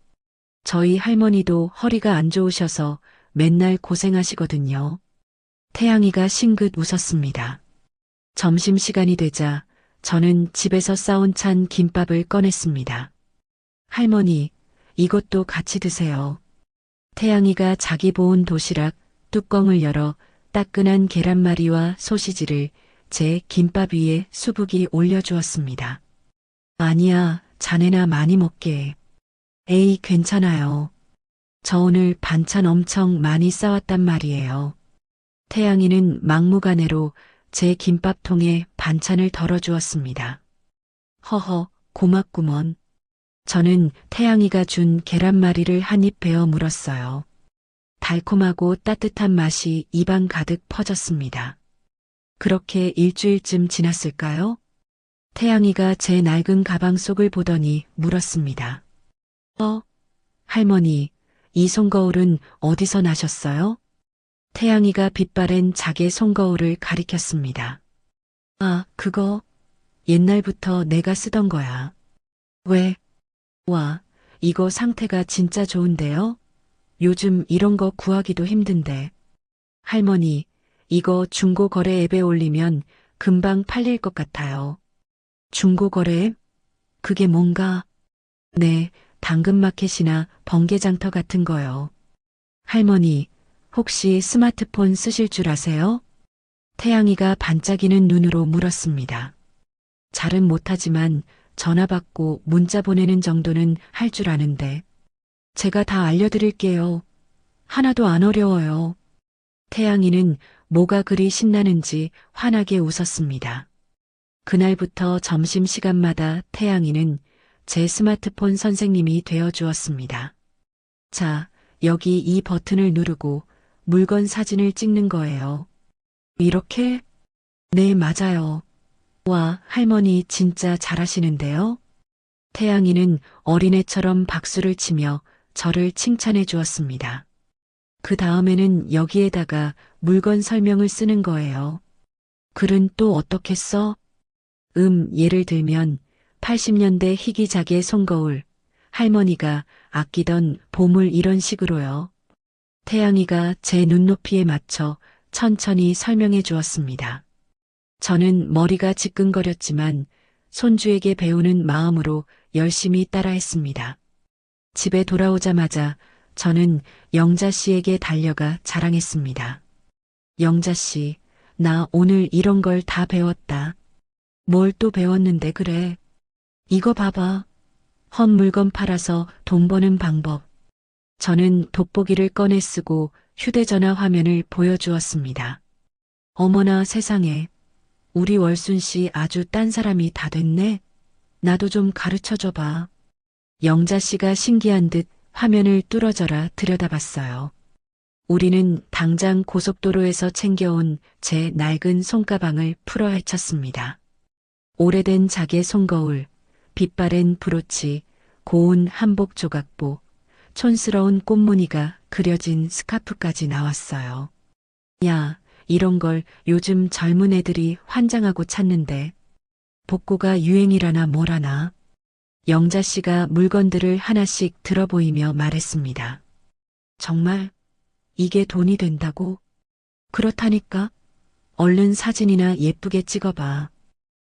Speaker 1: 저희 할머니도 허리가 안 좋으셔서 맨날 고생하시거든요. 태양이가 싱긋 웃었습니다. 점심시간이 되자 저는 집에서 싸온 찬 김밥을 꺼냈습니다. 할머니, 이것도 같이 드세요. 태양이가 자기 보온 도시락 뚜껑을 열어 따끈한 계란말이와 소시지를 제 김밥 위에 수북이 올려주었습니다. 아니야, 자네나 많이 먹게. 에이, 괜찮아요. 저 오늘 반찬 엄청 많이 싸왔단 말이에요. 태양이는 막무가내로 제 김밥통에 반찬을 덜어주었습니다. 허허, 고맙구먼. 저는 태양이가 준 계란말이를 한 입 베어 물었어요. 달콤하고 따뜻한 맛이 입안 가득 퍼졌습니다. 그렇게 일주일쯤 지났을까요? 태양이가 제 낡은 가방 속을 보더니 물었습니다. 할머니, 이 손거울은 어디서 나셨어요? 태양이가 빛바랜 자개 손거울을 가리켰습니다. 그거 옛날부터 내가 쓰던 거야. 왜? 와, 이거 상태가 진짜 좋은데요? 요즘 이런 거 구하기도 힘든데. 할머니, 이거 중고거래 앱에 올리면 금방 팔릴 것 같아요. 중고거래 앱? 그게 뭔가? 네, 당근마켓이나 번개장터 같은 거요. 할머니, 혹시 스마트폰 쓰실 줄 아세요? 태양이가 반짝이는 눈으로 물었습니다. 잘은 못하지만 전화 받고 문자 보내는 정도는 할 줄 아는데. 제가 다 알려드릴게요. 하나도 안 어려워요. 태양이는 뭐가 그리 신나는지 환하게 웃었습니다. 그날부터 점심시간마다 태양이는 제 스마트폰 선생님이 되어 주었습니다. 자, 여기 이 버튼을 누르고 물건 사진을 찍는 거예요. 이렇게? 네, 맞아요. 와, 할머니 진짜 잘하시는데요? 태양이는 어린애처럼 박수를 치며 저를 칭찬해 주었습니다. 그 다음에는 여기에다가 물건 설명을 쓰는 거예요. 글은 또 어떻게 써? 예를 들면 80년대 희귀자개 손거울, 할머니가 아끼던 보물 이런 식으로요. 태양이가 제 눈높이에 맞춰 천천히 설명해 주었습니다. 저는 머리가 지끈거렸지만 손주에게 배우는 마음으로 열심히 따라했습니다. 집에 돌아오자마자 저는 영자 씨에게 달려가 자랑했습니다. 영자 씨, 나 오늘 이런 걸 다 배웠다. 뭘 또 배웠는데 그래? 이거 봐봐. 헛 물건 팔아서 돈 버는 방법. 저는 돋보기를 꺼내 쓰고 휴대전화 화면을 보여주었습니다. 어머나 세상에. 우리 월순 씨 아주 딴 사람이 다 됐네. 나도 좀 가르쳐 줘봐. 영자 씨가 신기한 듯 화면을 뚫어져라 들여다봤어요. 우리는 당장 고속도로에서 챙겨온 제 낡은 손가방을 풀어 헤쳤습니다. 오래된 자개 손거울, 빛바랜 브로치, 고운 한복 조각보, 촌스러운 꽃무늬가 그려진 스카프까지 나왔어요. 야, 이런 걸 요즘 젊은 애들이 환장하고 찾는데 복고가 유행이라나 뭐라나. 영자 씨가 물건들을 하나씩 들어보이며 말했습니다. 정말 이게 돈이 된다고? 그렇다니까. 얼른 사진이나 예쁘게 찍어봐.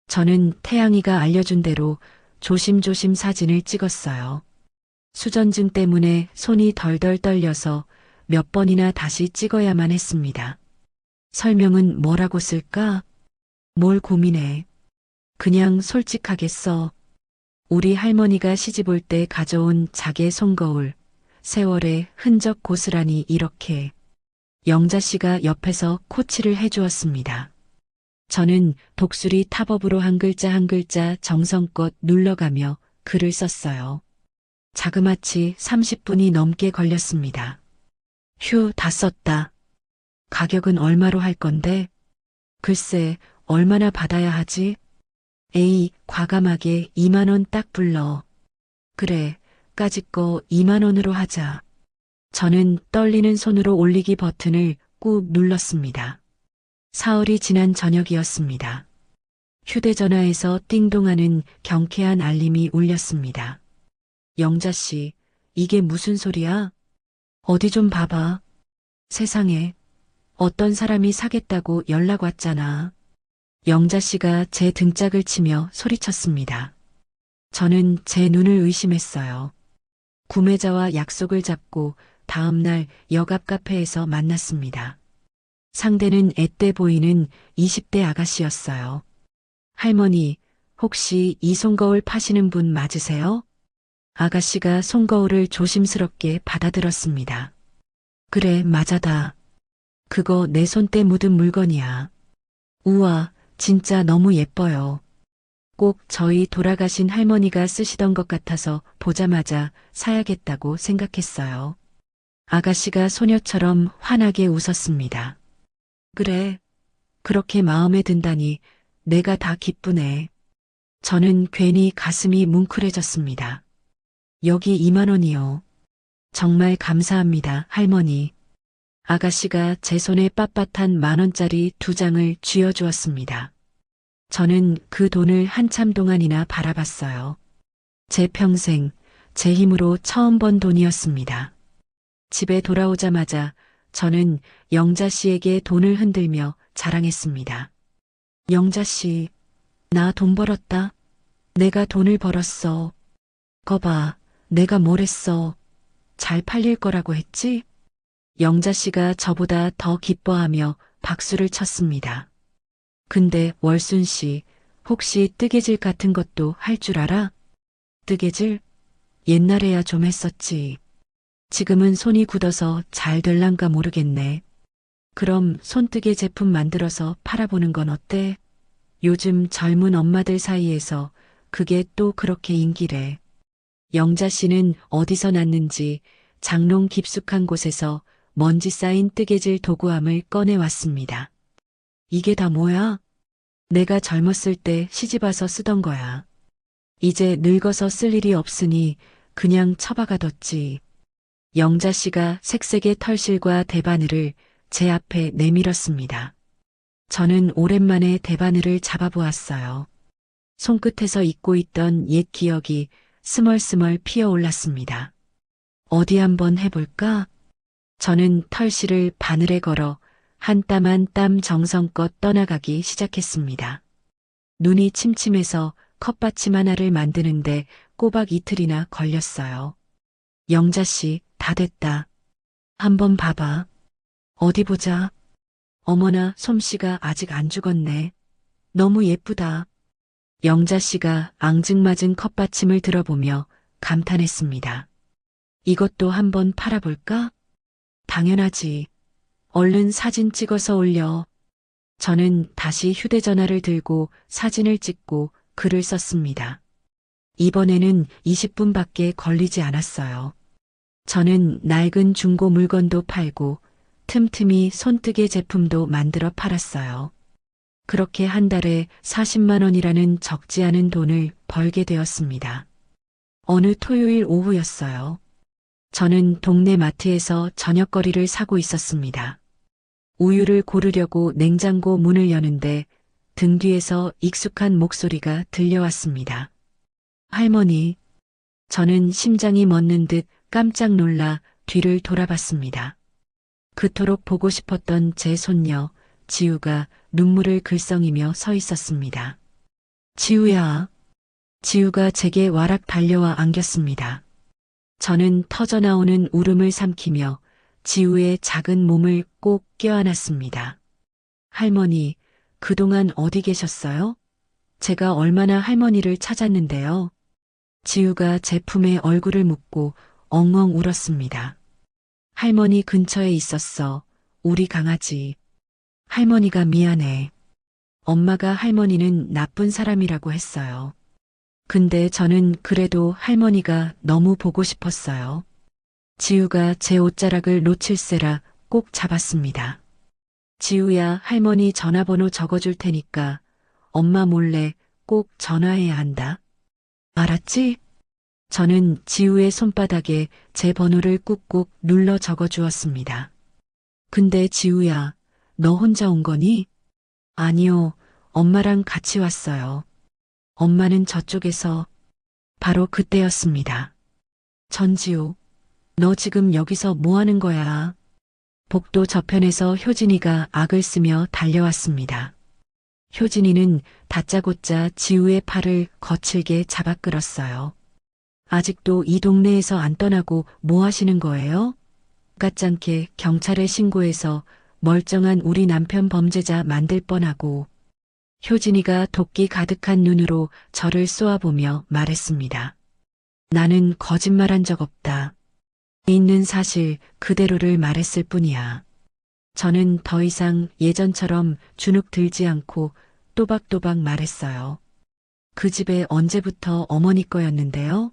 Speaker 1: 저는 태양이가 알려준 대로 조심조심 사진을 찍었어요. 수전증 때문에 손이 덜덜 떨려서 몇 번이나 다시 찍어야만 했습니다. 설명은 뭐라고 쓸까? 뭘 고민해. 그냥 솔직하게 써. 우리 할머니가 시집 올 때 가져온 자개 손거울, 세월의 흔적 고스란히 이렇게. 영자 씨가 옆에서 코치를 해주었습니다. 저는 독수리 탑업으로 한 글자 한 글자 정성껏 눌러가며 글을 썼어요. 자그마치 30분이 넘게 걸렸습니다. 휴, 다 썼다. 가격은 얼마로 할 건데? 글쎄, 얼마나 받아야 하지? 에이, 과감하게 2만 원 딱 불러. 그래, 까짓 거 2만 원으로 하자. 저는 떨리는 손으로 올리기 버튼을 꾹 눌렀습니다. 사흘이 지난 저녁이었습니다. 휴대전화에서 띵동하는 경쾌한 알림이 울렸습니다. 영자 씨, 이게 무슨 소리야? 어디 좀 봐봐. 세상에, 어떤 사람이 사겠다고 연락 왔잖아. 영자 씨가 제 등짝을 치며 소리쳤습니다. 저는 제 눈을 의심했어요. 구매자와 약속을 잡고 다음 날 역 앞 카페에서 만났습니다. 상대는 앳돼 보이는 20대 아가씨였어요. 할머니, 혹시 이 손거울 파시는 분 맞으세요? 아가씨가 손거울을 조심스럽게 받아들었습니다. 그래, 맞아다. 그거 내 손때 묻은 물건이야. 우와, 진짜 너무 예뻐요. 꼭 저희 돌아가신 할머니가 쓰시던 것 같아서 보자마자 사야겠다고 생각했어요. 아가씨가 소녀처럼 환하게 웃었습니다. 그래, 그렇게 마음에 든다니 내가 다 기쁘네. 저는 괜히 가슴이 뭉클해졌습니다. 여기 2만 원이요. 정말 감사합니다, 할머니. 아가씨가 제 손에 빳빳한 10,000원짜리 2장을 쥐어주었습니다. 저는 그 돈을 한참 동안이나 바라봤어요. 제 평생, 제 힘으로 처음 번 돈이었습니다. 집에 돌아오자마자 저는 영자 씨에게 돈을 흔들며 자랑했습니다. 영자 씨, 나 돈 벌었다. 내가 돈을 벌었어. 거봐, 내가 뭘 했어. 잘 팔릴 거라고 했지? 영자 씨가 저보다 더 기뻐하며 박수를 쳤습니다. 근데 월순 씨, 혹시 뜨개질 같은 것도 할 줄 알아? 뜨개질? 옛날에야 좀 했었지. 지금은 손이 굳어서 잘 될란가 모르겠네. 그럼 손뜨개 제품 만들어서 팔아보는 건 어때? 요즘 젊은 엄마들 사이에서 그게 또 그렇게 인기래. 영자 씨는 어디서 났는지 장롱 깊숙한 곳에서 먼지 쌓인 뜨개질 도구함을 꺼내왔습니다. 이게 다 뭐야? 내가 젊었을 때 시집와서 쓰던 거야. 이제 늙어서 쓸 일이 없으니 그냥 처박아뒀지. 영자 씨가 색색의 털실과 대바늘을 제 앞에 내밀었습니다. 저는 오랜만에 대바늘을 잡아보았어요. 손끝에서 잊고 있던 옛 기억이 스멀스멀 피어올랐습니다. 어디 한번 해볼까? 저는 털실을 바늘에 걸어 한 땀 한 땀 정성껏 떠나가기 시작했습니다. 눈이 침침해서 컵받침 하나를 만드는데 꼬박 이틀이나 걸렸어요. 영자 씨, 다 됐다. 한번 봐봐. 어디 보자. 어머나, 솜씨가 아직 안 죽었네. 너무 예쁘다. 영자 씨가 앙증맞은 컵받침을 들어보며 감탄했습니다. 이것도 한번 팔아볼까? 당연하지. 얼른 사진 찍어서 올려. 저는 다시 휴대전화를 들고 사진을 찍고 글을 썼습니다. 이번에는 20분밖에 걸리지 않았어요. 저는 낡은 중고 물건도 팔고 틈틈이 손뜨개 제품도 만들어 팔았어요. 그렇게 한 달에 40만 원이라는 적지 않은 돈을 벌게 되었습니다. 어느 토요일 오후였어요. 저는 동네 마트에서 저녁거리를 사고 있었습니다. 우유를 고르려고 냉장고 문을 여는데 등 뒤에서 익숙한 목소리가 들려왔습니다. 할머니. 저는 심장이 멎는 듯 깜짝 놀라 뒤를 돌아봤습니다. 그토록 보고 싶었던 제 손녀, 지우가 눈물을 글썽이며 서 있었습니다. 지우야. 지우가 제게 와락 달려와 안겼습니다. 저는 터져나오는 울음을 삼키며 지우의 작은 몸을 꼭 껴안았습니다. 할머니, 그동안 어디 계셨어요? 제가 얼마나 할머니를 찾았는데요. 지우가 제 품에 얼굴을 묻고 엉엉 울었습니다. 할머니 근처에 있었어. 우리 강아지. 할머니가 미안해. 엄마가 할머니는 나쁜 사람이라고 했어요. 근데 저는 그래도 할머니가 너무 보고 싶었어요. 지우가 제 옷자락을 놓칠세라 꼭 잡았습니다. 지우야, 할머니 전화번호 적어줄 테니까 엄마 몰래 꼭 전화해야 한다. 알았지? 저는 지우의 손바닥에 제 번호를 꾹꾹 눌러 적어주었습니다. 근데 지우야, 너 혼자 온 거니? 아니요, 엄마랑 같이 왔어요. 엄마는 저쪽에서. 바로 그때였습니다. 전지우, 너 지금 여기서 뭐 하는 거야? 복도 저편에서 효진이가 악을 쓰며 달려왔습니다. 효진이는 다짜고짜 지우의 팔을 거칠게 잡아 끌었어요. 아직도 이 동네에서 안 떠나고 뭐 하시는 거예요? 까짱게 경찰에 신고해서 멀쩡한 우리 남편 범죄자 만들 뻔하고. 효진이가 도끼 가득한 눈으로 저를 쏘아보며 말했습니다. 나는 거짓말한 적 없다. 있는 사실 그대로를 말했을 뿐이야. 저는 더 이상 예전처럼 주눅 들지 않고 또박또박 말했어요. 그 집에 언제부터 어머니 거였는데요?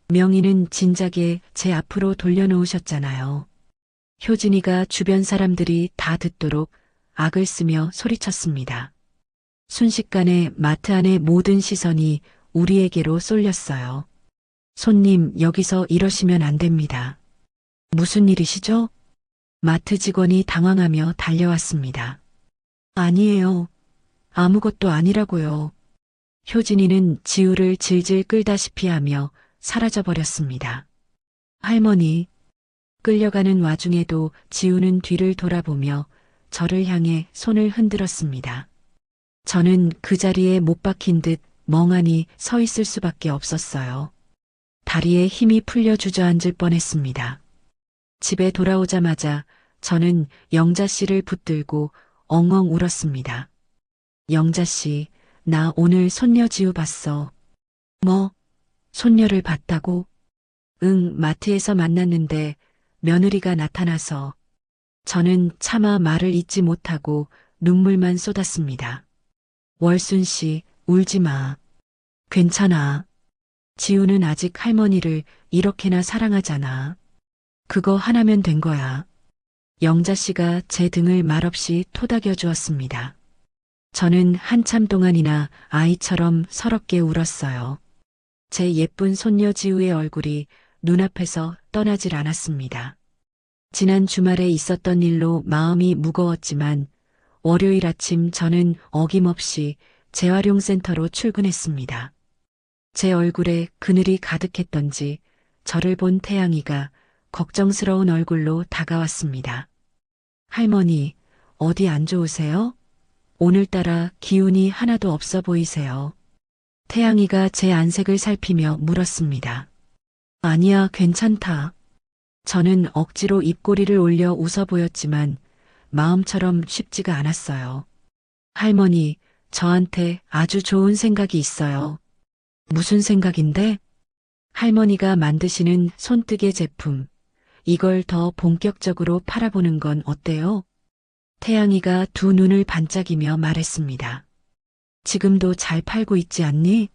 Speaker 1: 명의는 진작에 제 앞으로 돌려놓으셨잖아요. 효진이가 주변 사람들이 다 듣도록 악을 쓰며 소리쳤습니다. 순식간에 마트 안의 모든 시선이 우리에게로 쏠렸어요. 손님, 여기서 이러시면 안 됩니다. 무슨 일이시죠? 마트 직원이 당황하며 달려왔습니다. 아니에요. 아무것도 아니라고요. 효진이는 지우를 질질 끌다시피 하며 사라져버렸습니다. 할머니, 끌려가는 와중에도 지우는 뒤를 돌아보며 저를 향해 손을 흔들었습니다. 저는 그 자리에 못 박힌 듯 멍하니 서 있을 수밖에 없었어요. 다리에 힘이 풀려 주저앉을 뻔했습니다. 집에 돌아오자마자 저는 영자 씨를 붙들고 엉엉 울었습니다. 영자 씨, 나 오늘 손녀 지우 봤어. 뭐? 손녀를 봤다고? 응, 마트에서 만났는데 며느리가 나타나서 저는 차마 말을 잇지 못하고 눈물만 쏟았습니다. 월순 씨, 울지 마. 괜찮아. 지우는 아직 할머니를 이렇게나 사랑하잖아. 그거 하나면 된 거야. 영자 씨가 제 등을 말없이 토닥여 주었습니다. 저는 한참 동안이나 아이처럼 서럽게 울었어요. 제 예쁜 손녀 지우의 얼굴이 눈앞에서 떠나질 않았습니다. 지난 주말에 있었던 일로 마음이 무거웠지만 월요일 아침 저는 어김없이 재활용센터로 출근했습니다. 제 얼굴에 그늘이 가득했던지 저를 본 태양이가 걱정스러운 얼굴로 다가왔습니다. 할머니, 어디 안 좋으세요? 오늘따라 기운이 하나도 없어 보이세요. 태양이가 제 안색을 살피며 물었습니다. 아니야, 괜찮다. 저는 억지로 입꼬리를 올려 웃어 보였지만 마음처럼 쉽지가 않았어요. 할머니, 저한테 아주 좋은 생각이 있어요. 무슨 생각인데? 할머니가 만드시는 손뜨개 제품. 이걸 더 본격적으로 팔아보는 건 어때요? 태양이가 두 눈을 반짝이며 말했습니다. 지금도 잘 팔고 있지 않니?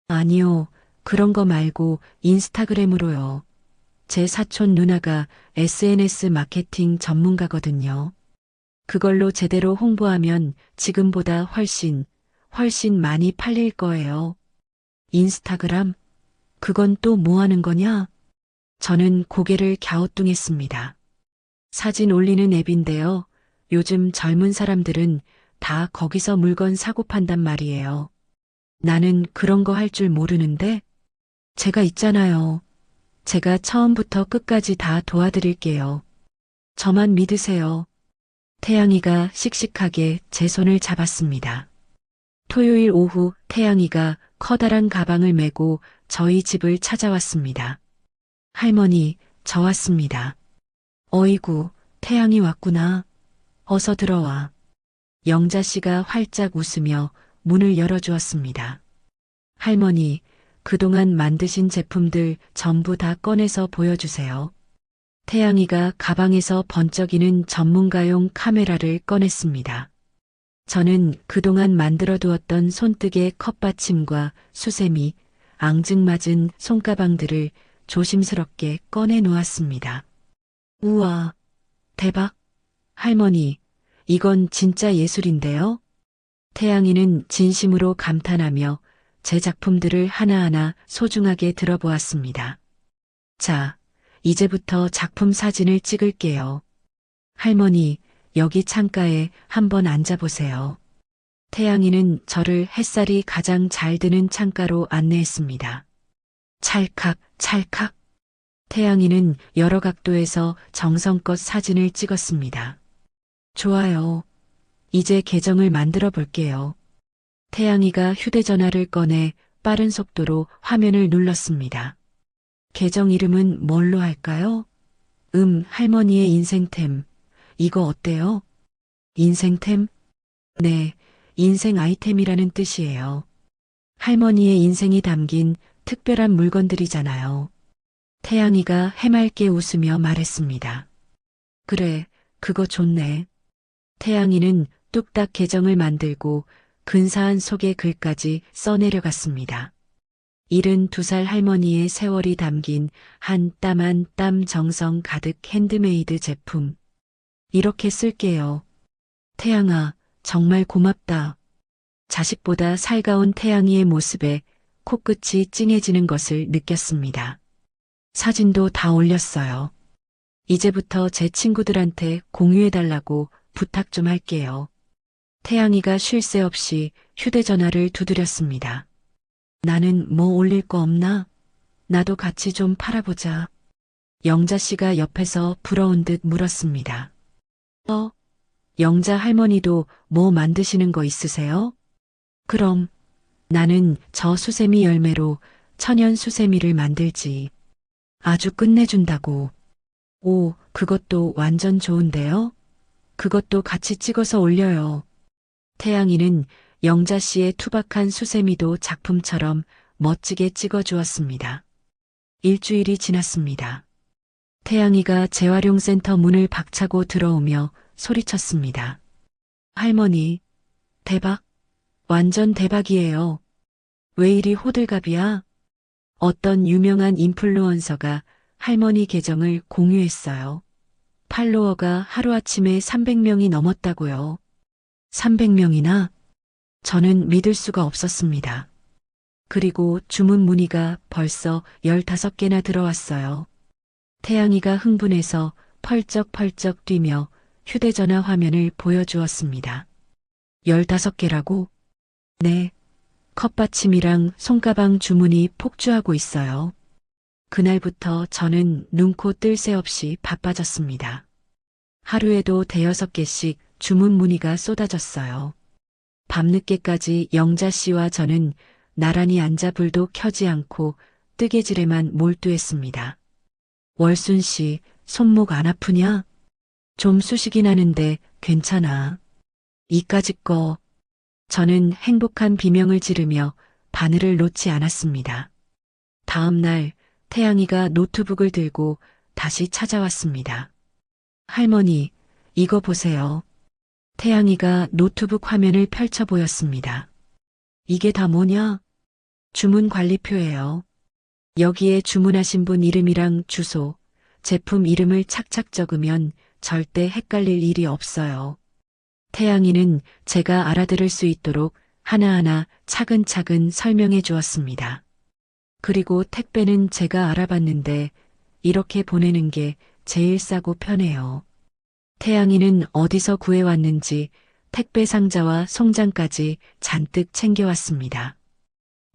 Speaker 1: 아니요, 그런 거 말고 인스타그램으로요. 제 사촌 누나가 SNS 마케팅 전문가거든요. 그걸로 제대로 홍보하면 지금보다 훨씬 많이 팔릴 거예요. 인스타그램? 그건 또 뭐 하는 거냐? 저는 고개를 갸우뚱했습니다. 사진 올리는 앱인데요. 요즘 젊은 사람들은 다 거기서 물건 사고 판단 말이에요. 나는 그런 거 할 줄 모르는데? 제가 있잖아요. 제가 처음부터 끝까지 다 도와드릴게요. 저만 믿으세요. 태양이가 씩씩하게 제 손을 잡았습니다. 토요일 오후 태양이가 커다란 가방을 메고 저희 집을 찾아왔습니다. 할머니, 저 왔습니다. 어이구, 태양이 왔구나. 어서 들어와. 영자 씨가 활짝 웃으며 문을 열어주었습니다. 할머니, 그동안 만드신 제품들 전부 다 꺼내서 보여주세요. 태양이가 가방에서 번쩍이는 전문가용 카메라를 꺼냈습니다. 저는 그동안 만들어 두었던 손뜨개 컵받침과 수세미, 앙증맞은 손가방들을 조심스럽게 꺼내 놓았습니다. 우와, 대박. 할머니, 이건 진짜 예술인데요? 태양이는 진심으로 감탄하며 제 작품들을 하나하나 소중하게 들어보았습니다. 자, 이제부터 작품 사진을 찍을게요. 할머니, 여기 창가에 한번 앉아보세요. 태양이는 저를 햇살이 가장 잘 드는 창가로 안내했습니다. 찰칵, 찰칵. 태양이는 여러 각도에서 정성껏 사진을 찍었습니다. 좋아요. 이제 계정을 만들어 볼게요. 태양이가 휴대전화를 꺼내 빠른 속도로 화면을 눌렀습니다. 계정 이름은 뭘로 할까요? 할머니의 인생템. 이거 어때요? 인생템? 네, 인생 아이템이라는 뜻이에요. 할머니의 인생이 담긴 특별한 물건들이잖아요. 태양이가 해맑게 웃으며 말했습니다. 그래, 그거 좋네. 태양이는 뚝딱 계정을 만들고 근사한 소개 글까지 써내려갔습니다. 72살 할머니의 세월이 담긴 한 땀 한 땀 정성 가득 핸드메이드 제품. 이렇게 쓸게요. 태양아, 정말 고맙다. 자식보다 살가운 태양이의 모습에 코끝이 찡해지는 것을 느꼈습니다. 사진도 다 올렸어요. 이제부터 제 친구들한테 공유해달라고 부탁 좀 할게요. 태양이가 쉴 새 없이 휴대전화를 두드렸습니다. 나는 뭐 올릴 거 없나? 나도 같이 좀 팔아보자. 영자 씨가 옆에서 부러운 듯 물었습니다. 영자 할머니도 뭐 만드시는 거 있으세요? 그럼 나는 저 수세미 열매로 천연 수세미를 만들지. 아주 끝내준다고. 오, 그것도 완전 좋은데요? 그것도 같이 찍어서 올려요. 태양이는 영자 씨의 투박한 수세미도 작품처럼 멋지게 찍어주었습니다. 일주일이 지났습니다. 태양이가 재활용센터 문을 박차고 들어오며 소리쳤습니다. 할머니, 대박, 완전 대박이에요. 왜 이리 호들갑이야? 어떤 유명한 인플루언서가 할머니 계정을 공유했어요. 팔로워가 하루아침에 300명이 넘었다고요. 300명이나? 저는 믿을 수가 없었습니다. 그리고 주문 문의가 벌써 15개나 들어왔어요. 태양이가 흥분해서 펄쩍펄쩍 뛰며 휴대전화 화면을 보여주었습니다. 15개라고? 네. 컵받침이랑 손가방 주문이 폭주하고 있어요. 그날부터 저는 눈코 뜰 새 없이 바빠졌습니다. 하루에도 5개씩 주문 문의가 쏟아졌어요. 밤늦게까지 영자 씨와 저는 나란히 앉아 불도 켜지 않고 뜨개질에만 몰두했습니다. 월순 씨, 손목 안 아프냐? 좀 쑤시긴 하는데 괜찮아. 이까짓 거. 저는 행복한 비명을 지르며 바늘을 놓지 않았습니다. 다음 날 태양이가 노트북을 들고 다시 찾아왔습니다. 할머니, 이거 보세요. 태양이가 노트북 화면을 펼쳐 보였습니다. 이게 다 뭐냐? 주문 관리표예요. 여기에 주문하신 분 이름이랑 주소, 제품 이름을 착착 적으면 절대 헷갈릴 일이 없어요. 태양이는 제가 알아들을 수 있도록 하나하나 차근차근 설명해 주었습니다. 그리고 택배는 제가 알아봤는데 이렇게 보내는 게 제일 싸고 편해요. 태양이는 어디서 구해왔는지 택배 상자와 송장까지 잔뜩 챙겨왔습니다.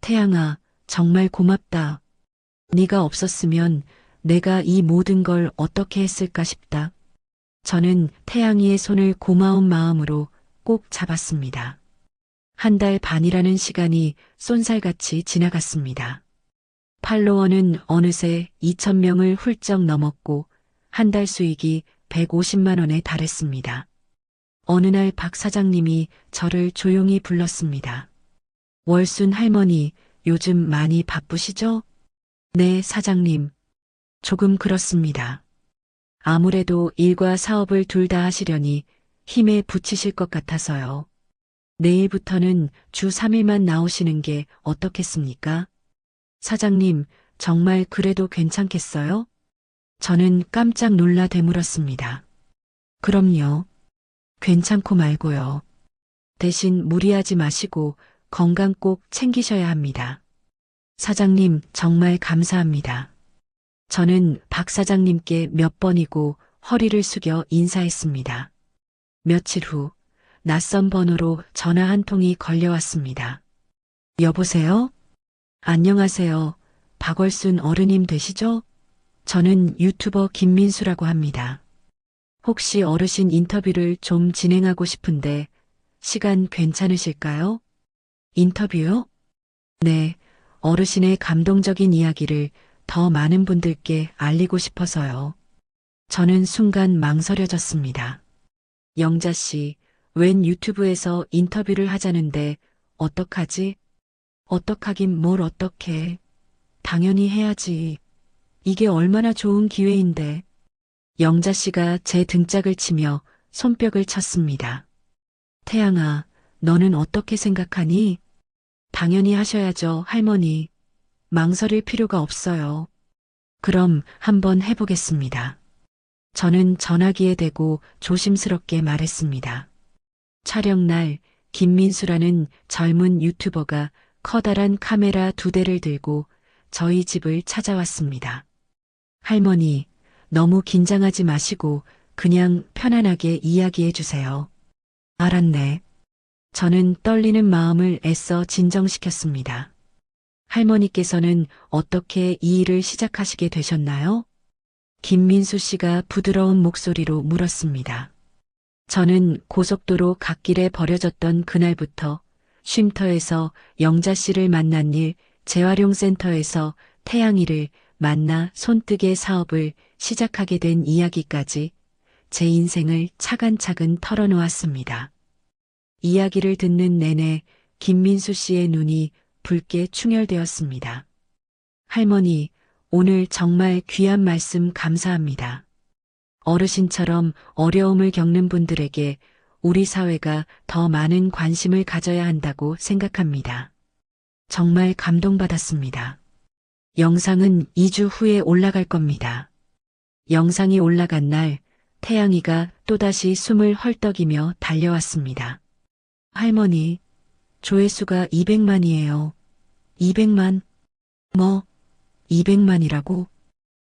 Speaker 1: 태양아, 정말 고맙다. 네가 없었으면 내가 이 모든 걸 어떻게 했을까 싶다. 저는 태양이의 손을 고마운 마음으로 꼭 잡았습니다. 한 달 반이라는 시간이 쏜살같이 지나갔습니다. 팔로워는 어느새 2,000명을 훌쩍 넘었고 한 달 수익이 150만 원에 달했습니다. 어느 날 박 사장님이 저를 조용히 불렀습니다. 월순 할머니, 요즘 많이 바쁘시죠? 네, 사장님. 조금 그렇습니다. 아무래도 일과 사업을 둘 다 하시려니 힘에 부치실 것 같아서요. 내일부터는 주 3일만 나오시는 게 어떻겠습니까? 사장님, 정말 그래도 괜찮겠어요? 저는 깜짝 놀라 되물었습니다. 그럼요. 괜찮고 말고요. 대신 무리하지 마시고 건강 꼭 챙기셔야 합니다. 사장님, 정말 감사합니다. 저는 박 사장님께 몇 번이고 허리를 숙여 인사했습니다. 며칠 후 낯선 번호로 전화 한 통이 걸려왔습니다. 여보세요? 안녕하세요. 박월순 어르님 되시죠? 저는 유튜버 김민수라고 합니다. 혹시 어르신 인터뷰를 좀 진행하고 싶은데 시간 괜찮으실까요? 인터뷰요? 네, 어르신의 감동적인 이야기를 더 많은 분들께 알리고 싶어서요. 저는 순간 망설여졌습니다. 영자 씨, 웬 유튜브에서 인터뷰를 하자는데 어떡하지? 어떡하긴 뭘 어떡해. 당연히 해야지. 이게 얼마나 좋은 기회인데. 영자 씨가 제 등짝을 치며 손뼉을 쳤습니다. 태양아, 너는 어떻게 생각하니? 당연히 하셔야죠, 할머니. 망설일 필요가 없어요. 그럼 한번 해보겠습니다. 저는 전화기에 대고 조심스럽게 말했습니다. 촬영 날 김민수라는 젊은 유튜버가 커다란 카메라 2대를 들고 저희 집을 찾아왔습니다. 할머니, 너무 긴장하지 마시고 그냥 편안하게 이야기해 주세요. 알았네. 저는 떨리는 마음을 애써 진정시켰습니다. 할머니께서는 어떻게 이 일을 시작하시게 되셨나요? 김민수 씨가 부드러운 목소리로 물었습니다. 저는 고속도로 갓길에 버려졌던 그날부터 쉼터에서 영자 씨를 만난 일, 재활용센터에서 태양이를 만나 손뜨개 사업을 시작하게 된 이야기까지 제 인생을 차근차근 털어놓았습니다. 이야기를 듣는 내내 김민수 씨의 눈이 붉게 충혈되었습니다. 할머니, 오늘 정말 귀한 말씀 감사합니다. 어르신처럼 어려움을 겪는 분들에게 우리 사회가 더 많은 관심을 가져야 한다고 생각합니다. 정말 감동받았습니다. 영상은 2주 후에 올라갈 겁니다. 영상이 올라간 날 태양이가 또다시 숨을 헐떡이며 달려왔습니다. 할머니, 조회수가 200만이에요. 200만? 뭐, 200만이라고?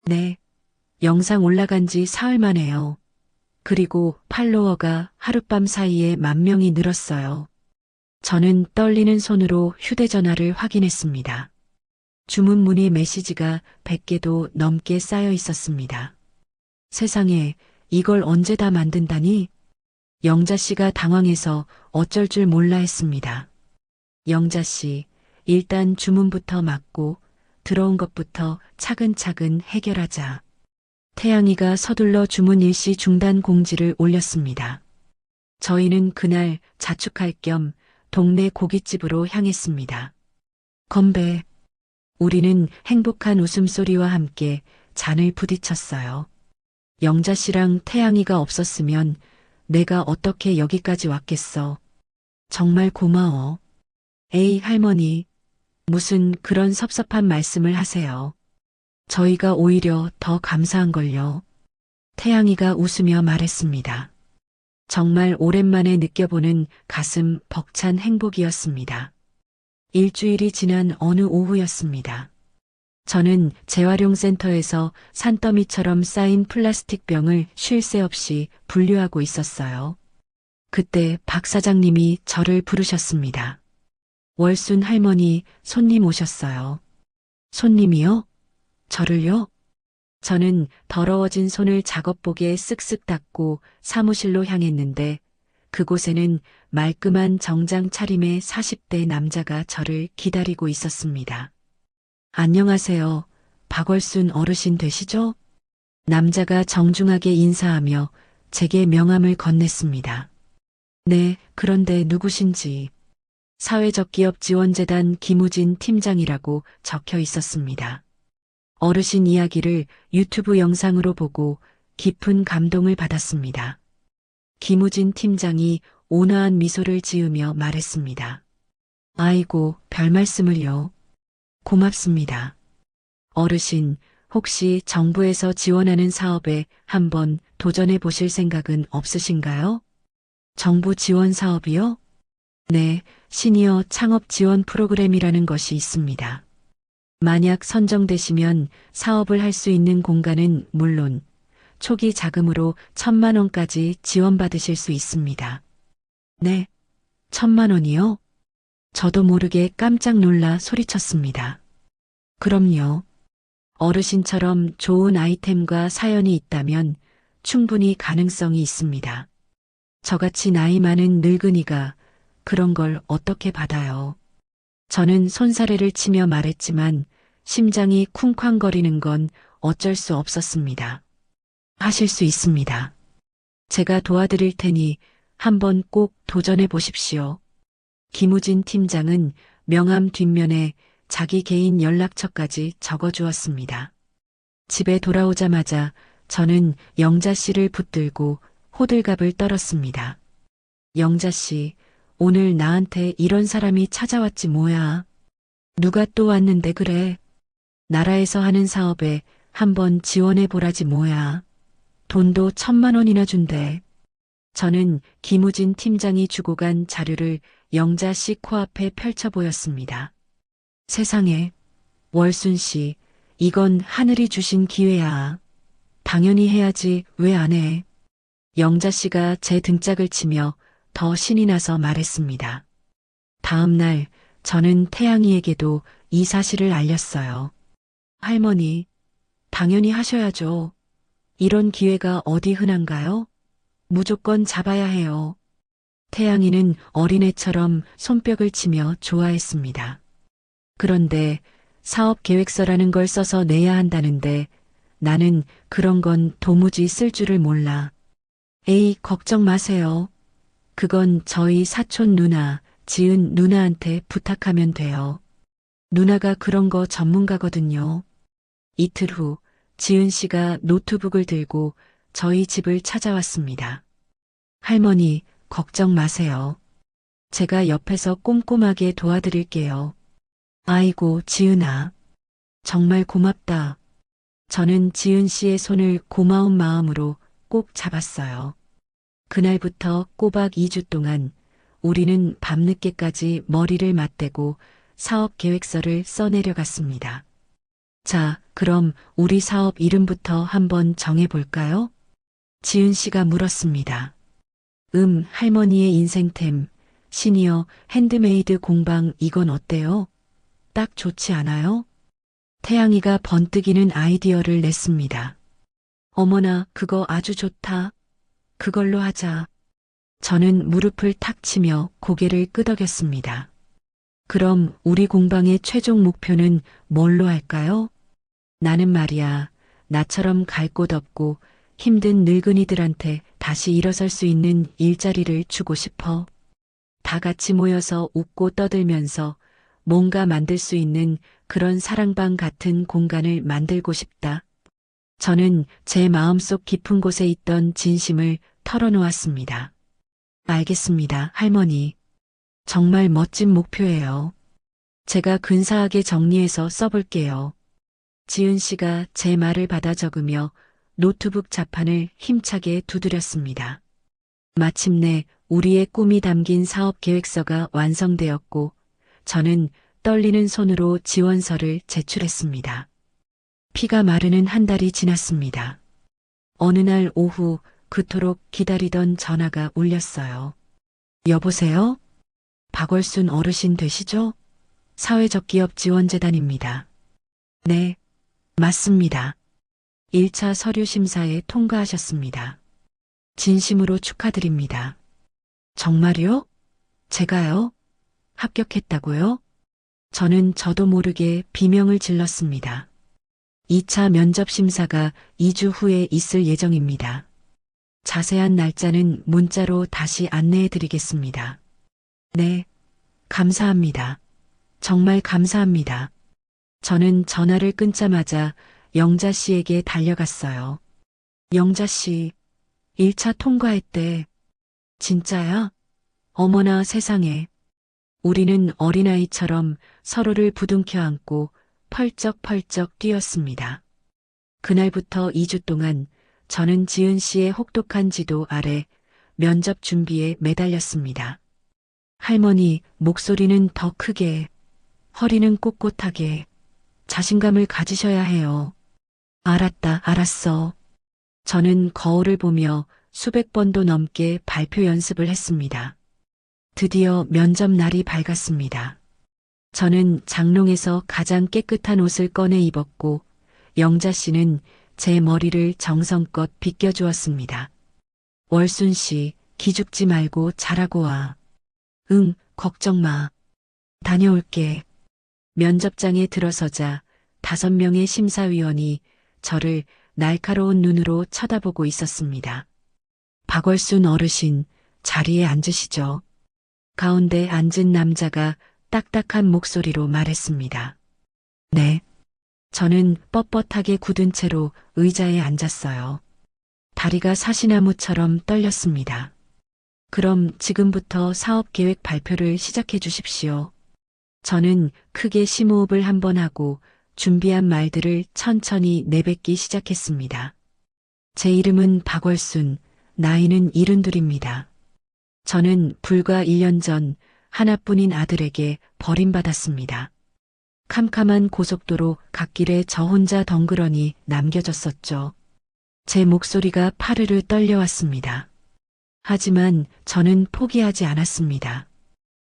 Speaker 1: 네. 영상 올라간 지 사흘 만에요. 그리고 팔로워가 하룻밤 사이에 10,000명이 늘었어요. 저는 떨리는 손으로 휴대전화를 확인했습니다. 주문 문의 메시지가 100개도 넘게 쌓여 있었습니다. 세상에, 이걸 언제 다 만든다니? 영자 씨가 당황해서 어쩔 줄 몰라 했습니다. 영자 씨, 일단 주문부터 막고 들어온 것부터 차근차근 해결하자. 태양이가 서둘러 주문 일시 중단 공지를 올렸습니다. 저희는 그날 자축할 겸 동네 고깃집으로 향했습니다. 건배. 우리는 행복한 웃음소리와 함께 잔을 부딪혔어요. 영자 씨랑 태양이가 없었으면 내가 어떻게 여기까지 왔겠어. 정말 고마워. 에이, 할머니. 무슨 그런 섭섭한 말씀을 하세요. 저희가 오히려 더 감사한걸요. 태양이가 웃으며 말했습니다. 정말 오랜만에 느껴보는 가슴 벅찬 행복이었습니다. 일주일이 지난 어느 오후였습니다. 저는 재활용센터에서 산더미처럼 쌓인 플라스틱 병을 쉴 새 없이 분류하고 있었어요. 그때 박 사장님이 저를 부르셨습니다. 월순 할머니, 손님 오셨어요. 손님이요? 저를요? 저는 더러워진 손을 작업복에 쓱쓱 닦고 사무실로 향했는데 그곳에는 말끔한 정장 차림의 40대 남자가 저를 기다리고 있었습니다. 안녕하세요. 박월순 어르신 되시죠? 남자가 정중하게 인사하며 제게 명함을 건넸습니다. 네, 그런데 누구신지. 사회적기업지원재단 김우진 팀장이라고 적혀 있었습니다. 어르신 이야기를 유튜브 영상으로 보고 깊은 감동을 받았습니다. 김우진 팀장이 온화한 미소를 지으며 말했습니다. 아이고, 별 말씀을요. 고맙습니다. 어르신, 혹시 정부에서 지원하는 사업에 한번 도전해 보실 생각은 없으신가요? 정부 지원 사업이요? 네, 시니어 창업 지원 프로그램이라는 것이 있습니다. 만약 선정되시면 사업을 할 수 있는 공간은 물론 초기 자금으로 1,000,000원까지 지원받으실 수 있습니다. 네, 1,000,000원이요? 저도 모르게 깜짝 놀라 소리쳤습니다. 그럼요. 어르신처럼 좋은 아이템과 사연이 있다면 충분히 가능성이 있습니다. 저같이 나이 많은 늙은이가 그런 걸 어떻게 받아요? 저는 손사래를 치며 말했지만 심장이 쿵쾅거리는 건 어쩔 수 없었습니다. 하실 수 있습니다. 제가 도와드릴 테니 한번 꼭 도전해 보십시오. 김우진 팀장은 명함 뒷면에 자기 개인 연락처까지 적어주었습니다. 집에 돌아오자마자 저는 영자 씨를 붙들고 호들갑을 떨었습니다. 영자 씨, 오늘 나한테 이런 사람이 찾아왔지 뭐야. 누가 또 왔는데 그래. 나라에서 하는 사업에 한번 지원해 보라지 뭐야. 돈도 1,000만 원이나 준대. 저는 김우진 팀장이 주고 간 자료를 영자 씨 코앞에 펼쳐 보였습니다. 세상에, 월순 씨, 이건 하늘이 주신 기회야. 당연히 해야지, 왜 안 해? 영자 씨가 제 등짝을 치며 더 신이 나서 말했습니다. 다음 날 저는 태양이에게도 이 사실을 알렸어요. 할머니, 당연히 하셔야죠. 이런 기회가 어디 흔한가요? 무조건 잡아야 해요. 태양이는 어린애처럼 손뼉을 치며 좋아했습니다. 그런데 사업 계획서라는 걸 써서 내야 한다는데 나는 그런 건 도무지 쓸 줄을 몰라. 에이, 걱정 마세요. 그건 저희 사촌 누나, 지은 누나한테 부탁하면 돼요. 누나가 그런 거 전문가거든요. 이틀 후 지은 씨가 노트북을 들고 저희 집을 찾아왔습니다. 할머니, 걱정 마세요. 제가 옆에서 꼼꼼하게 도와드릴게요. 아이고, 지은아. 정말 고맙다. 저는 지은 씨의 손을 고마운 마음으로 꼭 잡았어요. 그날부터 꼬박 2주 동안 우리는 밤늦게까지 머리를 맞대고 사업 계획서를 써내려갔습니다. 자, 그럼 우리 사업 이름부터 한번 정해볼까요? 지은 씨가 물었습니다. 할머니의 인생템, 시니어 핸드메이드 공방 이건 어때요? 딱 좋지 않아요? 태양이가 번뜩이는 아이디어를 냈습니다. 어머나, 그거 아주 좋다. 그걸로 하자. 저는 무릎을 탁 치며 고개를 끄덕였습니다. 그럼 우리 공방의 최종 목표는 뭘로 할까요? 나는 말이야, 나처럼 갈 곳 없고 힘든 늙은이들한테 다시 일어설 수 있는 일자리를 주고 싶어. 다 같이 모여서 웃고 떠들면서 뭔가 만들 수 있는 그런 사랑방 같은 공간을 만들고 싶다. 저는 제 마음속 깊은 곳에 있던 진심을 털어놓았습니다. 알겠습니다, 할머니. 정말 멋진 목표예요. 제가 근사하게 정리해서 써볼게요. 지은 씨가 제 말을 받아 적으며 노트북 자판을 힘차게 두드렸습니다. 마침내 우리의 꿈이 담긴 사업 계획서가 완성되었고 저는 떨리는 손으로 지원서를 제출했습니다. 피가 마르는 한 달이 지났습니다. 어느 날 오후 그토록 기다리던 전화가 울렸어요. 여보세요? 박월순 어르신 되시죠? 사회적기업 지원재단입니다. 네, 맞습니다. 1차 서류 심사에 통과하셨습니다. 진심으로 축하드립니다. 정말요? 제가요? 합격했다고요? 저는 저도 모르게 비명을 질렀습니다. 2차 면접 심사가 2주 후에 있을 예정입니다. 자세한 날짜는 문자로 다시 안내해 드리겠습니다. 네, 감사합니다. 정말 감사합니다. 저는 전화를 끊자마자 영자 씨에게 달려갔어요. 영자 씨, 1차 통과했대. 진짜야? 어머나 세상에. 우리는 어린아이처럼 서로를 부둥켜 안고 펄쩍펄쩍 뛰었습니다. 그날부터 2주 동안 저는 지은 씨의 혹독한 지도 아래 면접 준비에 매달렸습니다. 할머니, 목소리는 더 크게, 허리는 꼿꼿하게, 자신감을 가지셔야 해요. 알았다, 알았어. 저는 거울을 보며 수백 번도 넘게 발표 연습을 했습니다. 드디어 면접 날이 밝았습니다. 저는 장롱에서 가장 깨끗한 옷을 꺼내 입었고 영자 씨는 제 머리를 정성껏 빗겨주었습니다. 월순 씨, 기죽지 말고 잘하고 와. 응, 걱정 마. 다녀올게. 면접장에 들어서자 5명의 심사위원이 저를 날카로운 눈으로 쳐다보고 있었습니다. 박월순 어르신, 자리에 앉으시죠. 가운데 앉은 남자가 딱딱한 목소리로 말했습니다. 네. 저는 뻣뻣하게 굳은 채로 의자에 앉았어요. 다리가 사시나무처럼 떨렸습니다. 그럼 지금부터 사업 계획 발표를 시작해 주십시오. 저는 크게 심호흡을 한번 하고 준비한 말들을 천천히 내뱉기 시작했습니다. 제 이름은 박월순, 나이는 72입니다. 저는 불과 1년 전 하나뿐인 아들에게 버림받았습니다. 캄캄한 고속도로 갓길에 저 혼자 덩그러니 남겨졌었죠. 제 목소리가 파르르 떨려왔습니다. 하지만 저는 포기하지 않았습니다.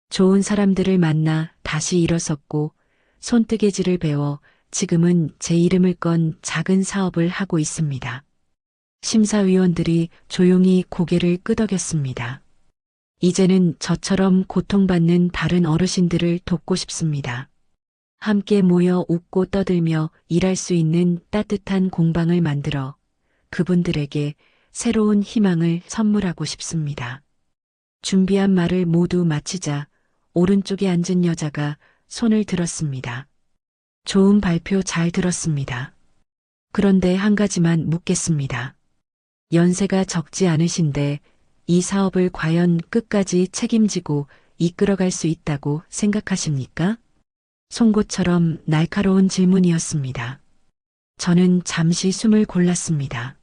Speaker 1: 좋은 사람들을 만나 다시 일어섰고 손뜨개질을 배워 지금은 제 이름을 건 작은 사업을 하고 있습니다. 심사위원들이 조용히 고개를 끄덕였습니다. 이제는 저처럼 고통받는 다른 어르신들을 돕고 싶습니다. 함께 모여 웃고 떠들며 일할 수 있는 따뜻한 공방을 만들어 그분들에게 새로운 희망을 선물하고 싶습니다. 준비한 말을 모두 마치자 오른쪽에 앉은 여자가 손을 들었습니다. 좋은 발표 잘 들었습니다. 그런데 한 가지만 묻겠습니다. 연세가 적지 않으신데 이 사업을 과연 끝까지 책임지고 이끌어갈 수 있다고 생각하십니까? 송곳처럼 날카로운 질문이었습니다. 저는 잠시 숨을 골랐습니다.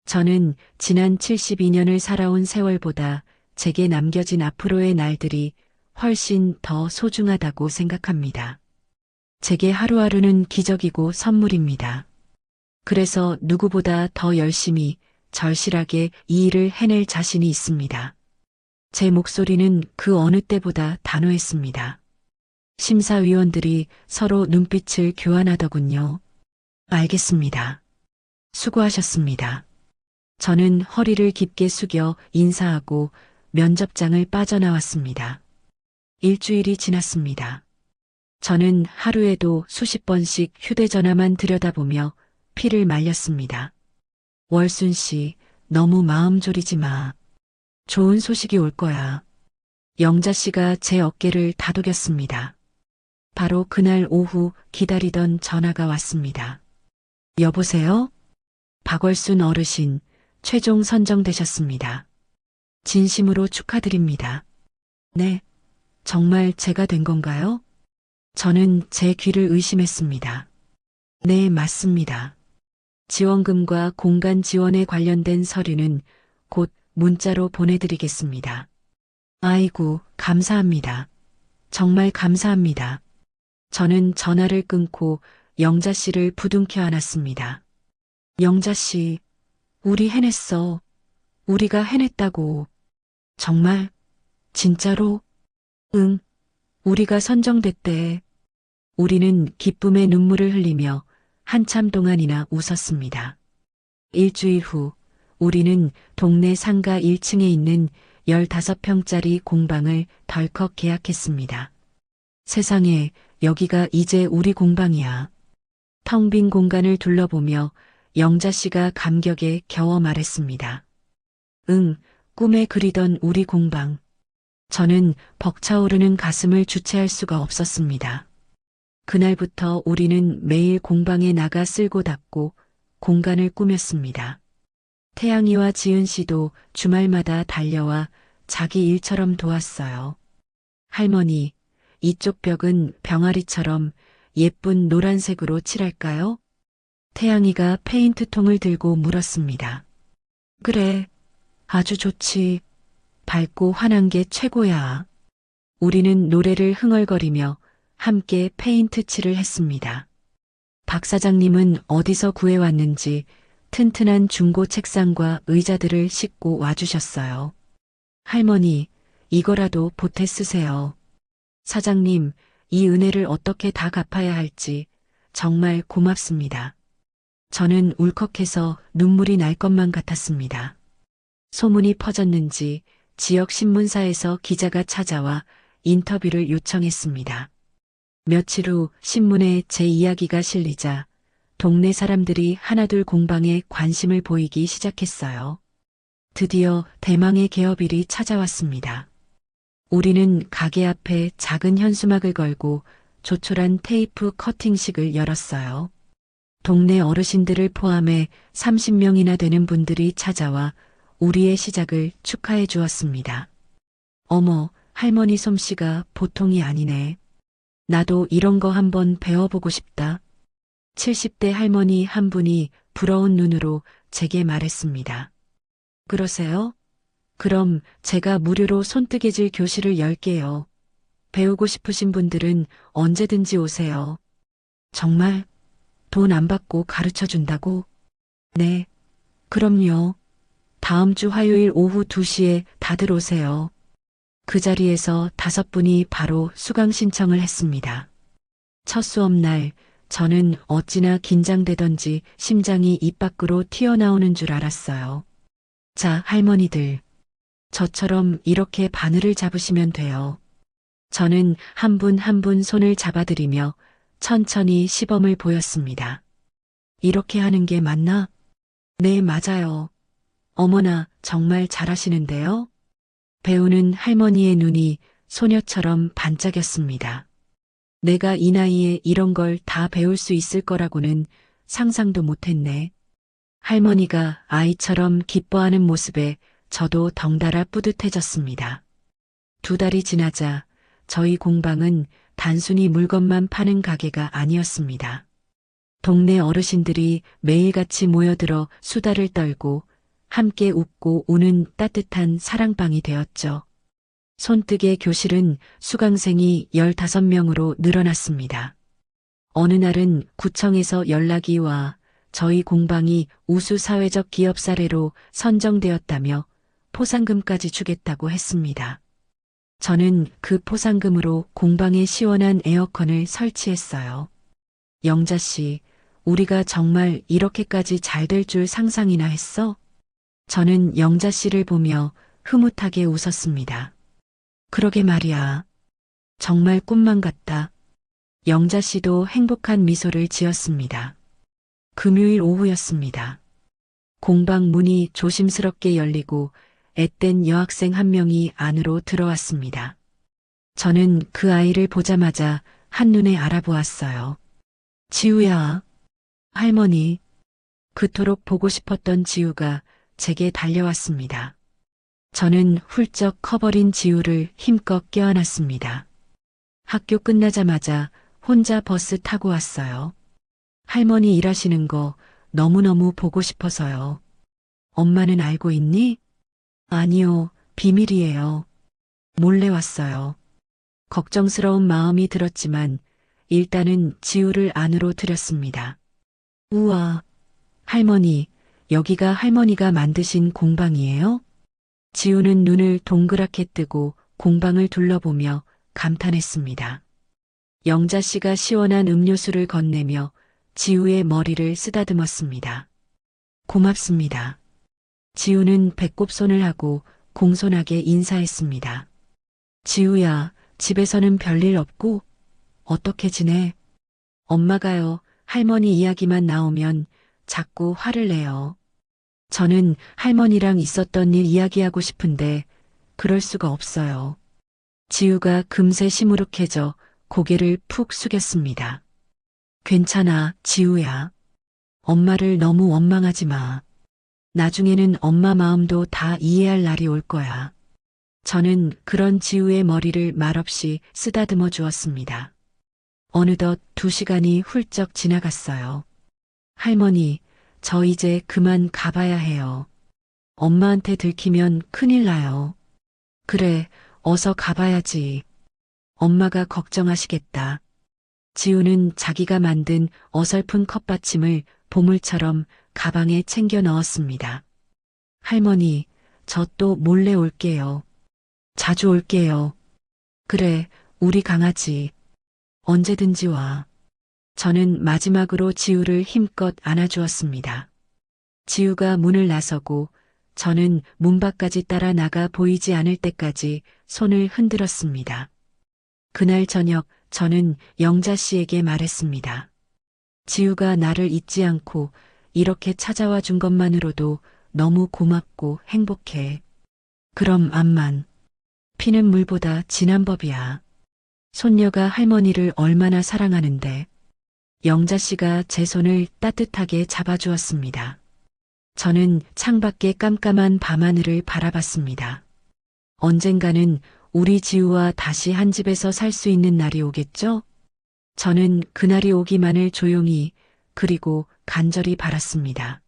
Speaker 1: 저는 지난 72년을 살아온 세월보다 제게 남겨진 앞으로의 날들이 훨씬 더 소중하다고 생각합니다. 제게 하루하루는 기적이고 선물입니다. 그래서 누구보다 더 열심히 절실하게 이 일을 해낼 자신이 있습니다. 제 목소리는 그 어느 때보다 단호했습니다. 심사위원들이 서로 눈빛을 교환하더군요. 알겠습니다. 수고하셨습니다. 저는 허리를 깊게 숙여 인사하고 면접장을 빠져나왔습니다. 일주일이 지났습니다. 저는 하루에도 수십 번씩 휴대전화만 들여다보며 피를 말렸습니다. 월순 씨, 너무 마음 졸이지 마. 좋은 소식이 올 거야. 영자 씨가 제 어깨를 다독였습니다. 바로 그날 오후 기다리던 전화가 왔습니다. 여보세요? 박월순 어르신, 최종 선정되셨습니다. 진심으로 축하드립니다. 네, 정말 제가 된 건가요? 저는 제 귀를 의심했습니다. 네, 맞습니다. 지원금과 공간 지원에 관련된 서류는 곧 문자로 보내드리겠습니다. 아이고, 감사합니다. 정말 감사합니다. 저는 전화를 끊고 영자 씨를 부둥켜 안았습니다. 영자 씨, 우리 해냈어. 우리가 해냈다고. 정말? 진짜로? 응, 우리가 선정됐대. 우리는 기쁨의 눈물을 흘리며 한참 동안이나 웃었습니다. 일주일 후 우리는 동네 상가 1층에 있는 15평짜리 공방을 덜컥 계약했습니다. 세상에, 여기가 이제 우리 공방이야. 텅 빈 공간을 둘러보며 영자 씨가 감격에 겨워 말했습니다. 응, 꿈에 그리던 우리 공방. 저는 벅차오르는 가슴을 주체할 수가 없었습니다. 그날부터 우리는 매일 공방에 나가 쓸고 닦고 공간을 꾸몄습니다. 태양이와 지은 씨도 주말마다 달려와 자기 일처럼 도왔어요. 할머니, 이쪽 벽은 병아리처럼 예쁜 노란색으로 칠할까요? 태양이가 페인트통을 들고 물었습니다. 그래, 아주 좋지. 밝고 환한 게 최고야. 우리는 노래를 흥얼거리며 함께 페인트 칠을 했습니다. 박 사장님은 어디서 구해왔는지 튼튼한 중고 책상과 의자들을 싣고 와주셨어요. 할머니, 이거라도 보태 쓰세요. 사장님, 이 은혜를 어떻게 다 갚아야 할지 정말 고맙습니다. 저는 울컥해서 눈물이 날 것만 같았습니다. 소문이 퍼졌는지 지역 신문사에서 기자가 찾아와 인터뷰를 요청했습니다. 며칠 후 신문에 제 이야기가 실리자 동네 사람들이 하나둘 공방에 관심을 보이기 시작했어요. 드디어 대망의 개업일이 찾아왔습니다. 우리는 가게 앞에 작은 현수막을 걸고 조촐한 테이프 커팅식을 열었어요. 동네 어르신들을 포함해 30명이나 되는 분들이 찾아와 우리의 시작을 축하해 주었습니다. 어머, 할머니 솜씨가 보통이 아니네. 나도 이런 거 한번 배워보고 싶다. 70대 할머니 한 분이 부러운 눈으로 제게 말했습니다. 그러세요? 그럼 제가 무료로 손뜨개질 교실을 열게요. 배우고 싶으신 분들은 언제든지 오세요. 정말 돈 안 받고 가르쳐 준다고? 네, 그럼요. 다음 주 화요일 오후 2시에 다들 오세요. 그 자리에서 5분이 바로 수강 신청을 했습니다. 첫 수업날 저는 어찌나 긴장되던지 심장이 입 밖으로 튀어나오는 줄 알았어요. 자, 할머니들. 저처럼 이렇게 바늘을 잡으시면 돼요. 저는 한 분 한 분 손을 잡아드리며 천천히 시범을 보였습니다. 이렇게 하는 게 맞나? 네, 맞아요. 어머나, 정말 잘하시는데요? 배우는 할머니의 눈이 소녀처럼 반짝였습니다. 내가 이 나이에 이런 걸 다 배울 수 있을 거라고는 상상도 못했네. 할머니가 아이처럼 기뻐하는 모습에 저도 덩달아 뿌듯해졌습니다. 2달이 지나자 저희 공방은 단순히 물건만 파는 가게가 아니었습니다. 동네 어르신들이 매일같이 모여들어 수다를 떨고 함께 웃고 우는 따뜻한 사랑방이 되었죠. 손뜨개 교실은 수강생이 15명으로 늘어났습니다. 어느 날은 구청에서 연락이 와 저희 공방이 우수 사회적 기업 사례로 선정되었다며 포상금까지 주겠다고 했습니다. 저는 그 포상금으로 공방에 시원한 에어컨을 설치했어요. 영자 씨, 우리가 정말 이렇게까지 잘 될 줄 상상이나 했어? 저는 영자 씨를 보며 흐뭇하게 웃었습니다. 그러게 말이야. 정말 꿈만 같다. 영자 씨도 행복한 미소를 지었습니다. 금요일 오후였습니다. 공방 문이 조심스럽게 열리고 앳된 여학생 한 명이 안으로 들어왔습니다. 저는 그 아이를 보자마자 한눈에 알아보았어요. 지우야. 할머니. 그토록 보고 싶었던 지우가 제게 달려왔습니다. 저는 훌쩍 커버린 지우를 힘껏 껴안았습니다. 학교 끝나자마자 혼자 버스 타고 왔어요. 할머니 일하시는 거 너무너무 보고 싶어서요. 엄마는 알고 있니? 아니요, 비밀이에요. 몰래 왔어요. 걱정스러운 마음이 들었지만 일단은 지우를 안으로 들였습니다. 우와, 할머니, 여기가 할머니가 만드신 공방이에요? 지우는 눈을 동그랗게 뜨고 공방을 둘러보며 감탄했습니다. 영자 씨가 시원한 음료수를 건네며 지우의 머리를 쓰다듬었습니다. 고맙습니다. 지우는 배꼽 손을 하고 공손하게 인사했습니다. 지우야, 집에서는 별일 없고 어떻게 지내? 엄마가요, 할머니 이야기만 나오면 자꾸 화를 내요. 저는 할머니랑 있었던 일 이야기하고 싶은데 그럴 수가 없어요. 지우가 금세 시무룩해져 고개를 푹 숙였습니다. 괜찮아, 지우야. 엄마를 너무 원망하지 마. 나중에는 엄마 마음도 다 이해할 날이 올 거야. 저는 그런 지우의 머리를 말없이 쓰다듬어 주었습니다. 어느덧 2시간이 훌쩍 지나갔어요. 할머니, 저 이제 그만 가봐야 해요. 엄마한테 들키면 큰일 나요. 그래, 어서 가봐야지. 엄마가 걱정하시겠다. 지우는 자기가 만든 어설픈 컵받침을 보물처럼 가방에 챙겨 넣었습니다. 할머니, 저 또 몰래 올게요. 자주 올게요. 그래, 우리 강아지. 언제든지 와. 저는 마지막으로 지우를 힘껏 안아주었습니다. 지우가 문을 나서고 저는 문 밖까지 따라 나가 보이지 않을 때까지 손을 흔들었습니다. 그날 저녁 저는 영자 씨에게 말했습니다. 지우가 나를 잊지 않고 이렇게 찾아와 준 것만으로도 너무 고맙고 행복해. 그럼 암만. 피는 물보다 진한 법이야. 손녀가 할머니를 얼마나 사랑하는데. 영자 씨가 제 손을 따뜻하게 잡아주었습니다. 저는 창밖의 깜깜한 밤하늘을 바라봤습니다. 언젠가는 우리 지우와 다시 한 집에서 살 수 있는 날이 오겠죠? 저는 그날이 오기만을 조용히 그리고 간절히 바랐습니다.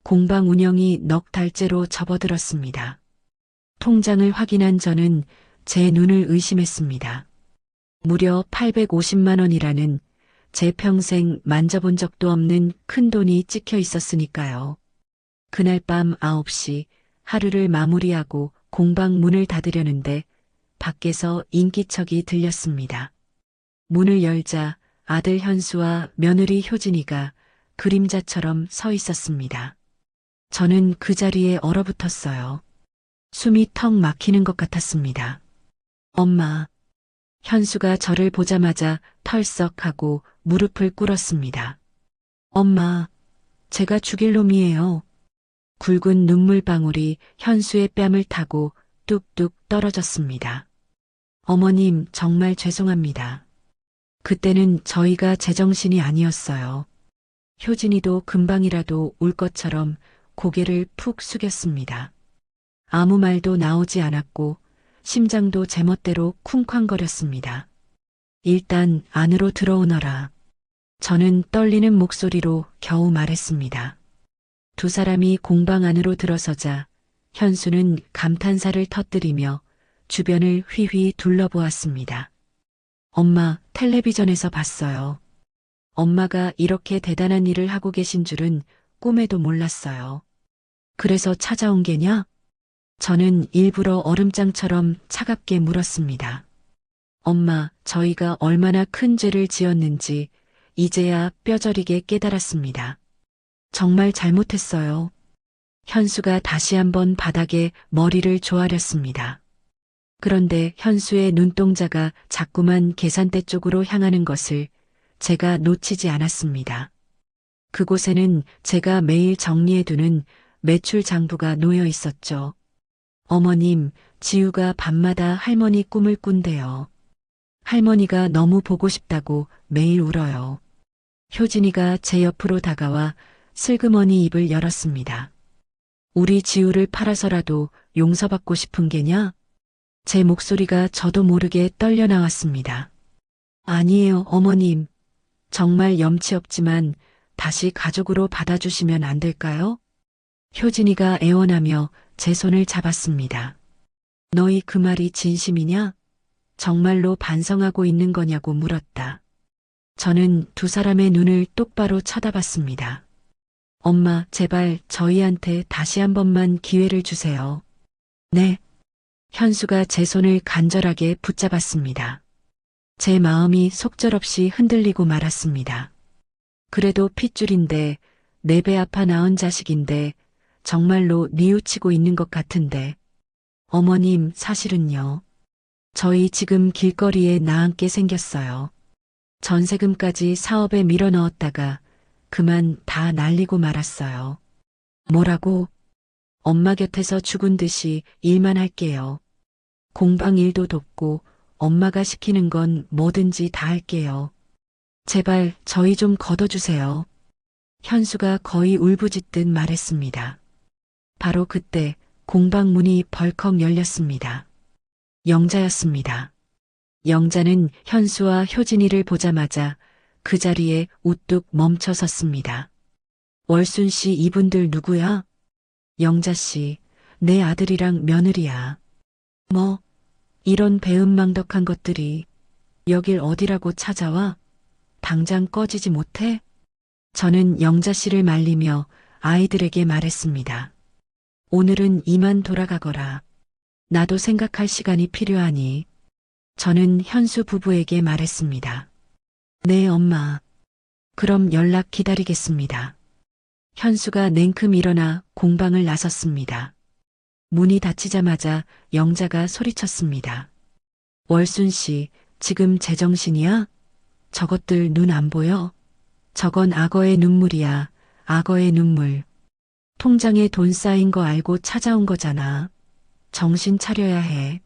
Speaker 1: 공방 운영이 넉 달째로 접어들었습니다. 통장을 확인한 저는 제 눈을 의심했습니다. 무려 850만 원이라는 제 평생 만져본 적도 없는 큰 돈이 찍혀 있었으니까요. 그날 밤 9시 하루를 마무리하고 공방 문을 닫으려는데 밖에서 인기척이 들렸습니다. 문을 열자 아들 현수와 며느리 효진이가 그림자처럼 서 있었습니다. 저는 그 자리에 얼어붙었어요. 숨이 턱 막히는 것 같았습니다. 엄마. 현수가 저를 보자마자 털썩하고 무릎을 꿇었습니다. 엄마, 제가 죽일 놈이에요. 굵은 눈물방울이 현수의 뺨을 타고 뚝뚝 떨어졌습니다. 어머님, 정말 죄송합니다. 그때는 저희가 제정신이 아니었어요. 효진이도 금방이라도 울 것처럼 고개를 푹 숙였습니다. 아무 말도 나오지 않았고 심장도 제멋대로 쿵쾅거렸습니다. 일단 안으로 들어오너라. 저는 떨리는 목소리로 겨우 말했습니다. 두 사람이 공방 안으로 들어서자 현수는 감탄사를 터뜨리며 주변을 휘휘 둘러보았습니다. 엄마, 텔레비전에서 봤어요. 엄마가 이렇게 대단한 일을 하고 계신 줄은 꿈에도 몰랐어요. 그래서 찾아온 게냐? 저는 일부러 얼음장처럼 차갑게 물었습니다. 엄마, 저희가 얼마나 큰 죄를 지었는지 이제야 뼈저리게 깨달았습니다. 정말 잘못했어요. 현수가 다시 한번 바닥에 머리를 조아렸습니다. 그런데 현수의 눈동자가 자꾸만 계산대 쪽으로 향하는 것을 제가 놓치지 않았습니다. 그곳에는 제가 매일 정리해두는 매출 장부가 놓여 있었죠. 어머님, 지우가 밤마다 할머니 꿈을 꾼대요. 할머니가 너무 보고 싶다고 매일 울어요. 효진이가 제 옆으로 다가와 슬그머니 입을 열었습니다. 우리 지우를 팔아서라도 용서받고 싶은 게냐? 제 목소리가 저도 모르게 떨려 나왔습니다. 아니에요, 어머님. 정말 염치 없지만 다시 가족으로 받아주시면 안 될까요? 효진이가 애원하며 제 손을 잡았습니다. 너희 그 말이 진심이냐? 정말로 반성하고 있는 거냐고 물었다. 저는 두 사람의 눈을 똑바로 쳐다봤습니다. 엄마, 제발 저희한테 다시 한 번만 기회를 주세요. 네. 현수가 제 손을 간절하게 붙잡았습니다. 제 마음이 속절없이 흔들리고 말았습니다. 그래도 핏줄인데 내 배 아파 낳은 자식인데 정말로 뉘우치고 있는 것 같은데. 어머님, 사실은요. 저희 지금 길거리에 나앉게 생겼어요. 전세금까지 사업에 밀어넣었다가 그만 다 날리고 말았어요. 뭐라고? 엄마 곁에서 죽은 듯이 일만 할게요. 공방 일도 돕고 엄마가 시키는 건 뭐든지 다 할게요. 제발 저희 좀 걷어주세요. 현수가 거의 울부짖듯 말했습니다. 바로 그때 공방 문이 벌컥 열렸습니다. 영자였습니다. 영자는 현수와 효진이를 보자마자 그 자리에 우뚝 멈춰 섰습니다. 월순 씨, 이분들 누구야? 영자 씨, 내 아들이랑 며느리야. 뭐, 이런 배은망덕한 것들이 여길 어디라고 찾아와? 당장 꺼지지 못해? 저는 영자 씨를 말리며 아이들에게 말했습니다. 오늘은 이만 돌아가거라. 나도 생각할 시간이 필요하니. 저는 현수 부부에게 말했습니다. 네, 엄마. 그럼 연락 기다리겠습니다. 현수가 냉큼 일어나 공방을 나섰습니다. 문이 닫히자마자 영자가 소리쳤습니다. 월순 씨, 지금 제정신이야? 저것들 눈 안 보여? 저건 악어의 눈물이야, 악어의 눈물. 통장에 돈 쌓인 거 알고 찾아온 거잖아. 정신 차려야 해.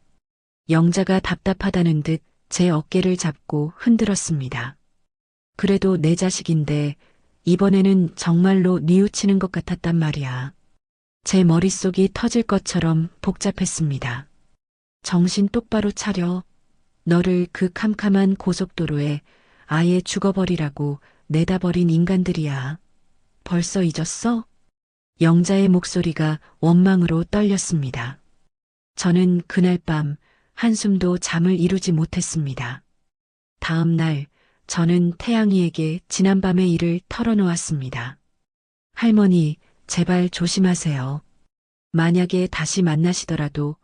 Speaker 1: 영자가 답답하다는 듯 제 어깨를 잡고 흔들었습니다. 그래도 내 자식인데 이번에는 정말로 뉘우치는 것 같았단 말이야. 제 머릿속이 터질 것처럼 복잡했습니다. 정신 똑바로 차려. 너를 그 캄캄한 고속도로에 아예 죽어버리라고 내다버린 인간들이야. 벌써 잊었어? 영자의 목소리가 원망으로 떨렸습니다. 저는 그날 밤 한숨도 잠을 이루지 못했습니다. 다음 날 저는 태양이에게 지난밤의 일을 털어놓았습니다. 할머니, 제발 조심하세요. 만약에 다시 만나시더라도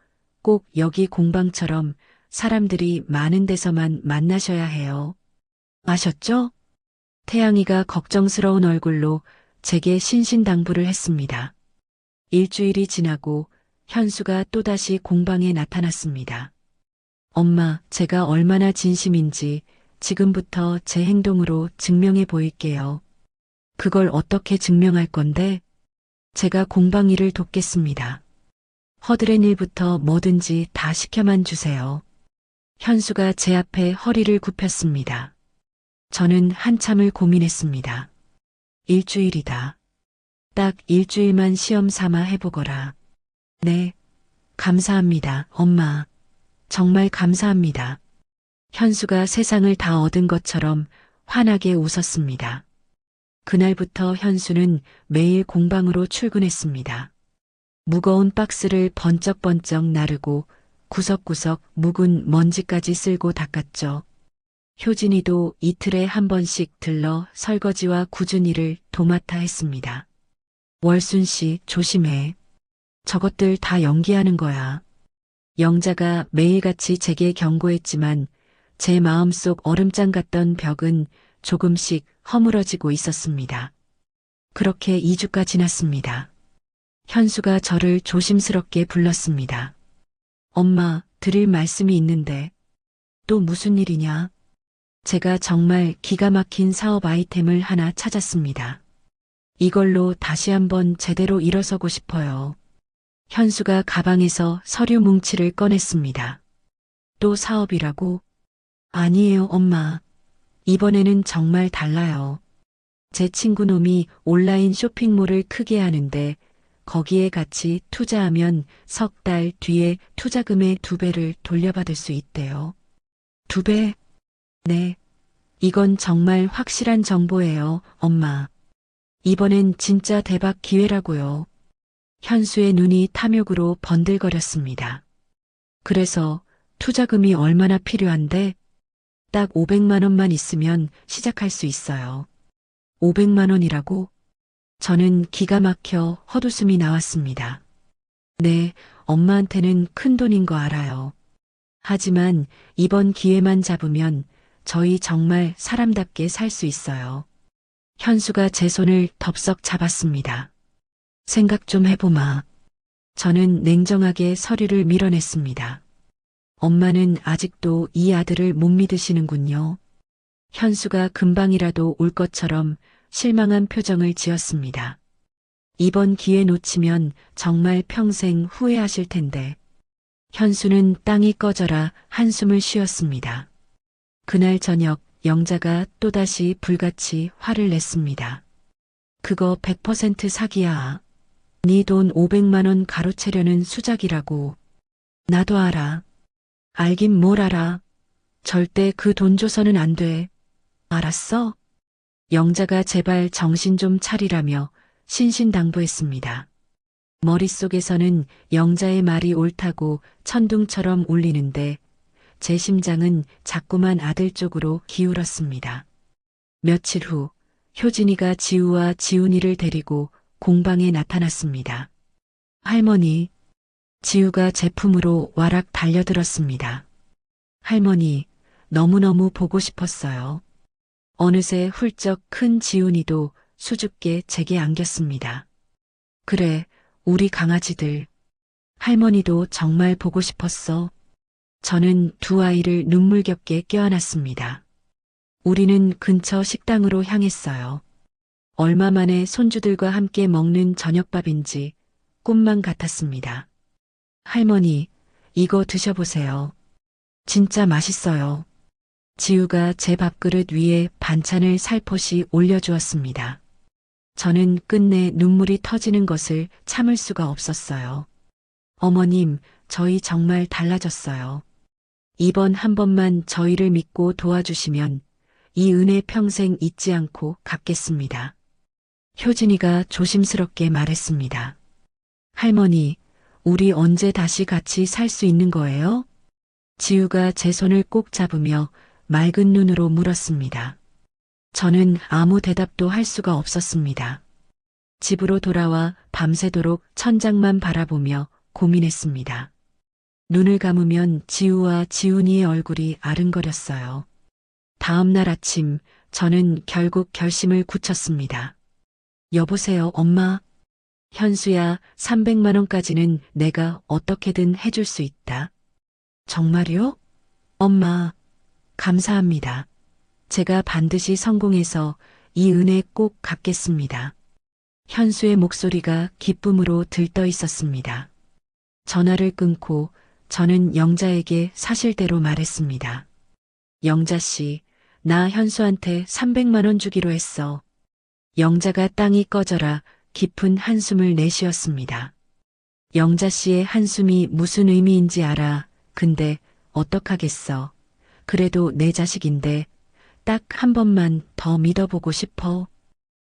Speaker 1: 꼭 여기 공방처럼 사람들이 많은 데서만 만나셔야 해요. 아셨죠? 태양이가 걱정스러운 얼굴로 제게 신신당부를 했습니다. 일주일이 지나고 현수가 또다시 공방에 나타났습니다. 엄마, 제가 얼마나 진심인지 지금부터 제 행동으로 증명해 보일게요. 그걸 어떻게 증명할 건데? 제가 공방 일을 돕겠습니다. 허드렛 일부터 뭐든지 다 시켜만 주세요. 현수가 제 앞에 허리를 굽혔습니다. 저는 한참을 고민했습니다. 일주일이다. 딱 일주일만 시험 삼아 해보거라. 네, 감사합니다, 엄마. 정말 감사합니다. 현수가 세상을 다 얻은 것처럼 환하게 웃었습니다. 그날부터 현수는 매일 공방으로 출근했습니다. 무거운 박스를 번쩍번쩍 나르고 구석구석 묵은 먼지까지 쓸고 닦았죠. 효진이도 이틀에 한 번씩 들러 설거지와 굳은 일을 도맡아 했습니다. 월순 씨, 조심해. 저것들 다 연기하는 거야. 영자가 매일같이 제게 경고했지만 제 마음속 얼음장 같던 벽은 조금씩 허물어지고 있었습니다. 그렇게 2주가 지났습니다. 현수가 저를 조심스럽게 불렀습니다. 엄마, 드릴 말씀이 있는데. 또 무슨 일이냐? 제가 정말 기가 막힌 사업 아이템을 하나 찾았습니다. 이걸로 다시 한번 제대로 일어서고 싶어요. 현수가 가방에서 서류 뭉치를 꺼냈습니다. 또 사업이라고? 아니에요, 엄마. 이번에는 정말 달라요. 제 친구 놈이 온라인 쇼핑몰을 크게 하는데 거기에 같이 투자하면 석 달 뒤에 투자금의 2배를 돌려받을 수 있대요. 2배? 네. 이건 정말 확실한 정보예요, 엄마. 이번엔 진짜 대박 기회라고요. 현수의 눈이 탐욕으로 번들거렸습니다. 그래서 투자금이 얼마나 필요한데? 딱 500만 원만 있으면 시작할 수 있어요. 500만 원이라고? 저는 기가 막혀 헛웃음이 나왔습니다. 네, 엄마한테는 큰 돈인 거 알아요. 하지만 이번 기회만 잡으면 저희 정말 사람답게 살 수 있어요. 현수가 제 손을 덥석 잡았습니다. 생각 좀 해보마. 저는 냉정하게 서류를 밀어냈습니다. 엄마는 아직도 이 아들을 못 믿으시는군요. 현수가 금방이라도 올 것처럼 실망한 표정을 지었습니다. 이번 기회 놓치면 정말 평생 후회하실 텐데. 현수는 땅이 꺼져라 한숨을 쉬었습니다. 그날 저녁 영자가 또다시 불같이 화를 냈습니다. 그거 100% 사기야. 네 돈 500만 원 가로채려는 수작이라고. 나도 알아. 알긴 뭘 알아. 절대 그 돈 줘서는 안 돼. 알았어? 영자가 제발 정신 좀 차리라며 신신당부했습니다. 머릿속에서는 영자의 말이 옳다고 천둥처럼 울리는데 제 심장은 자꾸만 아들 쪽으로 기울었습니다. 며칠 후 효진이가 지우와 지훈이를 데리고 공방에 나타났습니다. 할머니, 지우가 제품으로 와락 달려들었습니다. 할머니, 너무너무 보고 싶었어요. 어느새 훌쩍 큰 지훈이도 수줍게 제게 안겼습니다. 그래, 우리 강아지들. 할머니도 정말 보고 싶었어. 저는 두 아이를 눈물겹게 껴안았습니다. 우리는 근처 식당으로 향했어요. 얼마 만에 손주들과 함께 먹는 저녁밥인지 꿈만 같았습니다. 할머니, 이거 드셔보세요. 진짜 맛있어요. 지우가 제 밥그릇 위에 반찬을 살포시 올려주었습니다. 저는 끝내 눈물이 터지는 것을 참을 수가 없었어요. 어머님, 저희 정말 달라졌어요. 이번 한 번만 저희를 믿고 도와주시면 이 은혜 평생 잊지 않고 갚겠습니다. 효진이가 조심스럽게 말했습니다. 할머니, 우리 언제 다시 같이 살 수 있는 거예요? 지우가 제 손을 꼭 잡으며 맑은 눈으로 물었습니다. 저는 아무 대답도 할 수가 없었습니다. 집으로 돌아와 밤새도록 천장만 바라보며 고민했습니다. 눈을 감으면 지우와 지훈이의 얼굴이 아른거렸어요. 다음 날 아침 저는 결국 결심을 굳혔습니다. 여보세요, 엄마. 현수야, 300만 원까지는 내가 어떻게든 해줄 수 있다. 정말요? 엄마, 감사합니다. 제가 반드시 성공해서 이 은혜 꼭 갚겠습니다. 현수의 목소리가 기쁨으로 들떠 있었습니다. 전화를 끊고 저는 영자에게 사실대로 말했습니다. 영자 씨, 나 현수한테 300만 원 주기로 했어. 영자가 땅이 꺼져라 깊은 한숨을 내쉬었습니다. 영자 씨의 한숨이 무슨 의미인지 알아. 근데 어떡하겠어. 그래도 내 자식인데 딱 한 번만 더 믿어보고 싶어.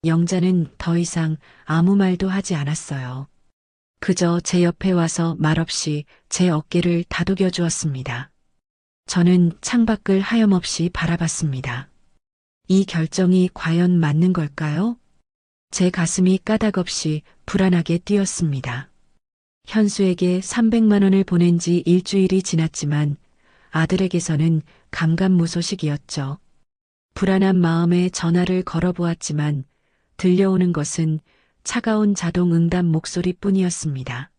Speaker 1: 영자는 더 이상 아무 말도 하지 않았어요. 그저 제 옆에 와서 말없이 제 어깨를 다독여 주었습니다. 저는 창밖을 하염없이 바라봤습니다. 이 결정이 과연 맞는 걸까요? 제 가슴이 까닭없이 불안하게 뛰었습니다. 현수에게 300만 원을 보낸 지 일주일이 지났지만 아들에게서는 감감무소식이었죠. 불안한 마음에 전화를 걸어보았지만 들려오는 것은 차가운 자동 응답 목소리뿐이었습니다.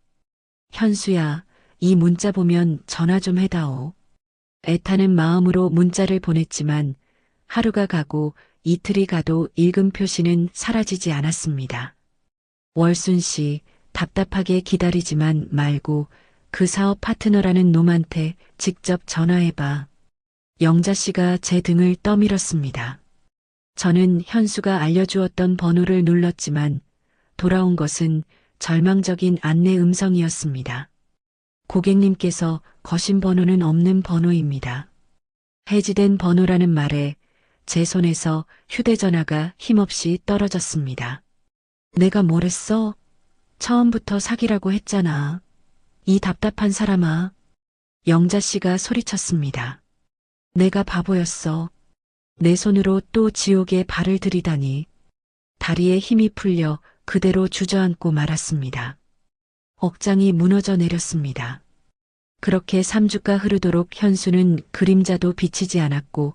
Speaker 1: 현수야, 이 문자 보면 전화 좀 해다오. 애타는 마음으로 문자를 보냈지만 하루가 가고 이틀이 가도 읽음 표시는 사라지지 않았습니다. 월순 씨, 답답하게 기다리지만 말고 그 사업 파트너라는 놈한테 직접 전화해봐. 영자 씨가 제 등을 떠밀었습니다. 저는 현수가 알려주었던 번호를 눌렀지만 돌아온 것은 절망적인 안내 음성이었습니다. 고객님께서 거신 번호는 없는 번호입니다. 해지된 번호라는 말에 제 손에서 휴대전화가 힘없이 떨어졌습니다. 내가 뭘 했어? 처음부터 사기라고 했잖아. 이 답답한 사람아. 영자 씨가 소리쳤습니다. 내가 바보였어. 내 손으로 또 지옥에 발을 들이다니. 다리에 힘이 풀려 그대로 주저앉고 말았습니다. 억장이 무너져 내렸습니다. 그렇게 3주가 흐르도록 현수는 그림자도 비치지 않았고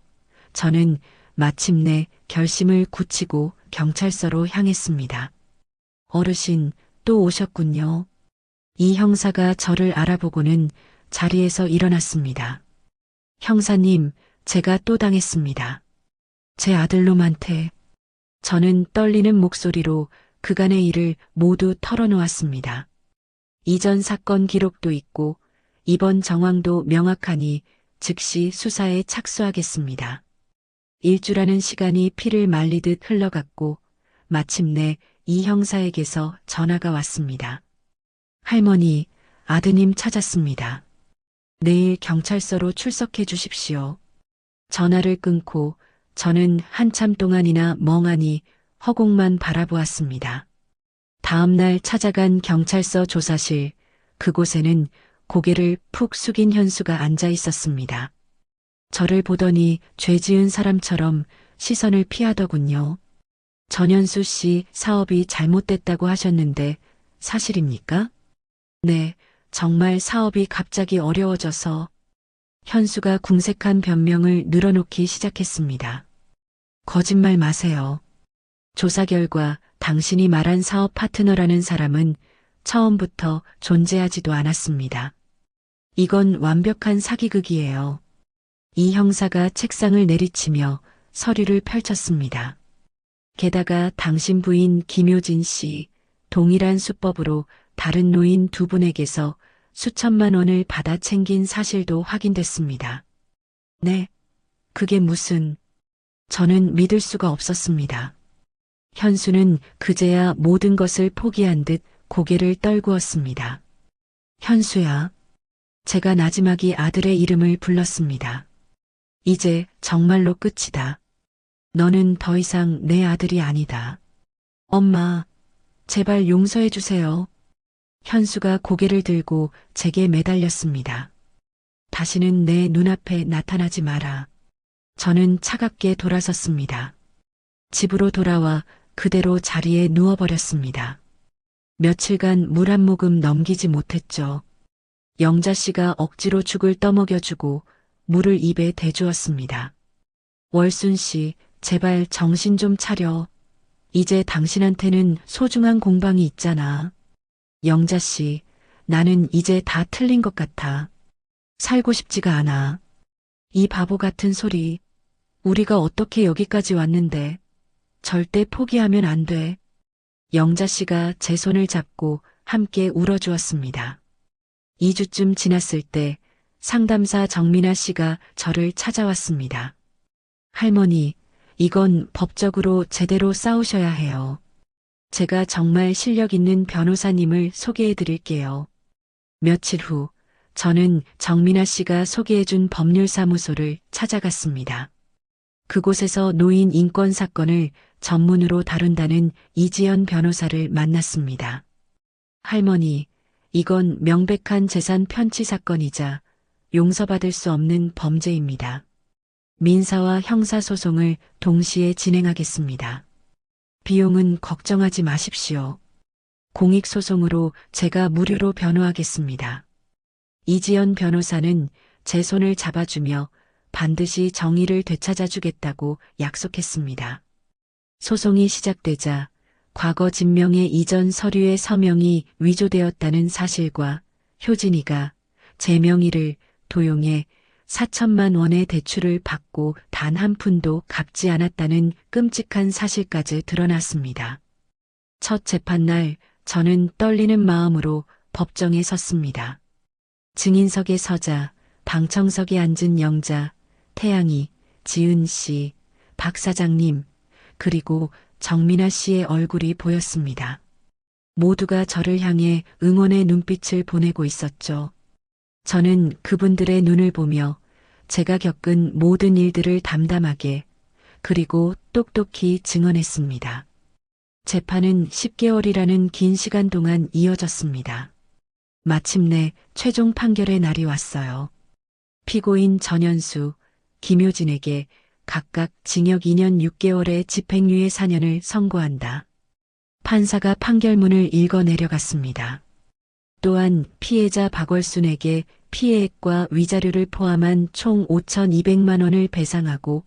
Speaker 1: 저는 마침내 결심을 굳히고 경찰서로 향했습니다. 어르신, 또 오셨군요. 이 형사가 저를 알아보고는 자리에서 일어났습니다. 형사님, 제가 또 당했습니다. 제 아들놈한테. 저는 떨리는 목소리로 그간의 일을 모두 털어놓았습니다. 이전 사건 기록도 있고 이번 정황도 명확하니 즉시 수사에 착수하겠습니다. 일주라는 시간이 피를 말리듯 흘러갔고 마침내 이 형사에게서 전화가 왔습니다. 할머니, 아드님 찾았습니다. 내일 경찰서로 출석해 주십시오. 전화를 끊고 저는 한참 동안이나 멍하니 허공만 바라보았습니다. 다음 날 찾아간 경찰서 조사실, 그곳에는 고개를 푹 숙인 현수가 앉아 있었습니다. 저를 보더니 죄 지은 사람처럼 시선을 피하더군요. 전현수 씨 사업이 잘못됐다고 하셨는데 사실입니까? 네, 정말 사업이 갑자기 어려워져서. 현수가 궁색한 변명을 늘어놓기 시작했습니다. 거짓말 마세요. 조사 결과 당신이 말한 사업 파트너라는 사람은 처음부터 존재하지도 않았습니다. 이건 완벽한 사기극이에요. 이 형사가 책상을 내리치며 서류를 펼쳤습니다. 게다가 당신 부인 김효진 씨, 동일한 수법으로 다른 노인 두 분에게서 수천만 원을 받아 챙긴 사실도 확인됐습니다. 네, 그게 무슨... 저는 믿을 수가 없었습니다. 현수는 그제야 모든 것을 포기한 듯 고개를 떨구었습니다. 현수야. 제가 나지막이 아들의 이름을 불렀습니다. 이제 정말로 끝이다. 너는 더 이상 내 아들이 아니다. 엄마, 제발 용서해 주세요. 현수가 고개를 들고 제게 매달렸습니다. 다시는 내 눈앞에 나타나지 마라. 저는 차갑게 돌아섰습니다. 집으로 돌아와 그대로 자리에 누워버렸습니다. 며칠간 물 한 모금 넘기지 못했죠. 영자 씨가 억지로 죽을 떠먹여주고 물을 입에 대주었습니다. 월순 씨, 제발 정신 좀 차려. 이제 당신한테는 소중한 공방이 있잖아. 영자 씨, 나는 이제 다 틀린 것 같아. 살고 싶지가 않아. 이 바보 같은 소리. 우리가 어떻게 여기까지 왔는데. 절대 포기하면 안 돼. 영자 씨가 제 손을 잡고 함께 울어주었습니다. 2주쯤 지났을 때 상담사 정민아 씨가 저를 찾아왔습니다. 할머니, 이건 법적으로 제대로 싸우셔야 해요. 제가 정말 실력 있는 변호사님을 소개해 드릴게요. 며칠 후, 저는 정민아 씨가 소개해준 법률사무소를 찾아갔습니다. 그곳에서 노인 인권 사건을 전문으로 다룬다는 이지연 변호사를 만났습니다. 할머니, 이건 명백한 재산 편취 사건이자 용서받을 수 없는 범죄입니다. 민사와 형사소송을 동시에 진행하겠습니다. 비용은 걱정하지 마십시오. 공익소송으로 제가 무료로 변호하겠습니다. 이지연 변호사는 제 손을 잡아주며 반드시 정의를 되찾아주겠다고 약속했습니다. 소송이 시작되자 과거 진명의 이전 서류의 서명이 위조되었다는 사실과 효진이가 제 명의를 도용해 4천만 원의 대출을 받고 단 한 푼도 갚지 않았다는 끔찍한 사실까지 드러났습니다. 첫 재판날 저는 떨리는 마음으로 법정에 섰습니다. 증인석에 서자 방청석에 앉은 영자, 태양이, 지은 씨, 박 사장님, 그리고 정민아 씨의 얼굴이 보였습니다. 모두가 저를 향해 응원의 눈빛을 보내고 있었죠. 저는 그분들의 눈을 보며 제가 겪은 모든 일들을 담담하게 그리고 똑똑히 증언했습니다. 재판은 10개월이라는 긴 시간 동안 이어졌습니다. 마침내 최종 판결의 날이 왔어요. 피고인 전현수, 김효진에게 각각 징역 2년 6개월의 집행유예 4년을 선고한다. 판사가 판결문을 읽어 내려갔습니다. 또한 피해자 박월순에게 피해액과 위자료를 포함한 총 5,200만 원을 배상하고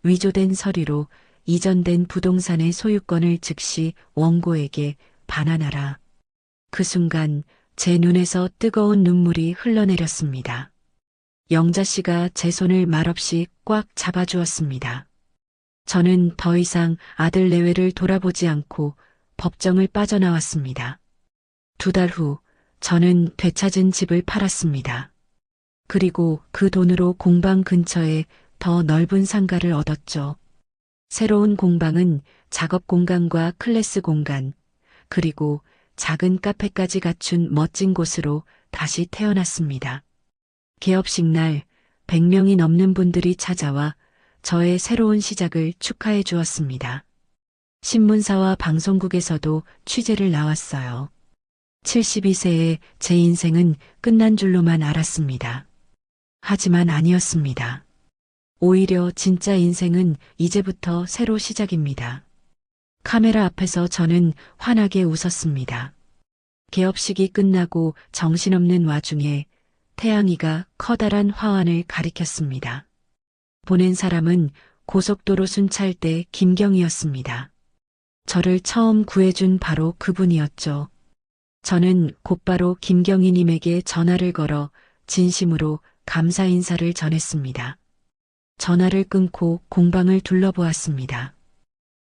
Speaker 1: 위조된 서류로 이전된 부동산의 소유권을 즉시 원고에게 반환하라. 그 순간 제 눈에서 뜨거운 눈물이 흘러내렸습니다. 영자 씨가 제 손을 말없이 꽉 잡아주었습니다. 저는 더 이상 아들 내외를 돌아보지 않고 법정을 빠져나왔습니다. 2달 후 저는 되찾은 집을 팔았습니다. 그리고 그 돈으로 공방 근처에 더 넓은 상가를 얻었죠. 새로운 공방은 작업 공간과 클래스 공간, 그리고 작은 카페까지 갖춘 멋진 곳으로 다시 태어났습니다. 개업식 날 100명이 넘는 분들이 찾아와 저의 새로운 시작을 축하해 주었습니다. 신문사와 방송국에서도 취재를 나왔어요. 72세의 제 인생은 끝난 줄로만 알았습니다. 하지만 아니었습니다. 오히려 진짜 인생은 이제부터 새로 시작입니다. 카메라 앞에서 저는 환하게 웃었습니다. 개업식이 끝나고 정신없는 와중에 태양이가 커다란 화환을 가리켰습니다. 보낸 사람은 고속도로 순찰대 김경이었습니다. 저를 처음 구해준 바로 그분이었죠. 저는 곧바로 김경희님에게 전화를 걸어 진심으로 감사 인사를 전했습니다. 전화를 끊고 공방을 둘러보았습니다.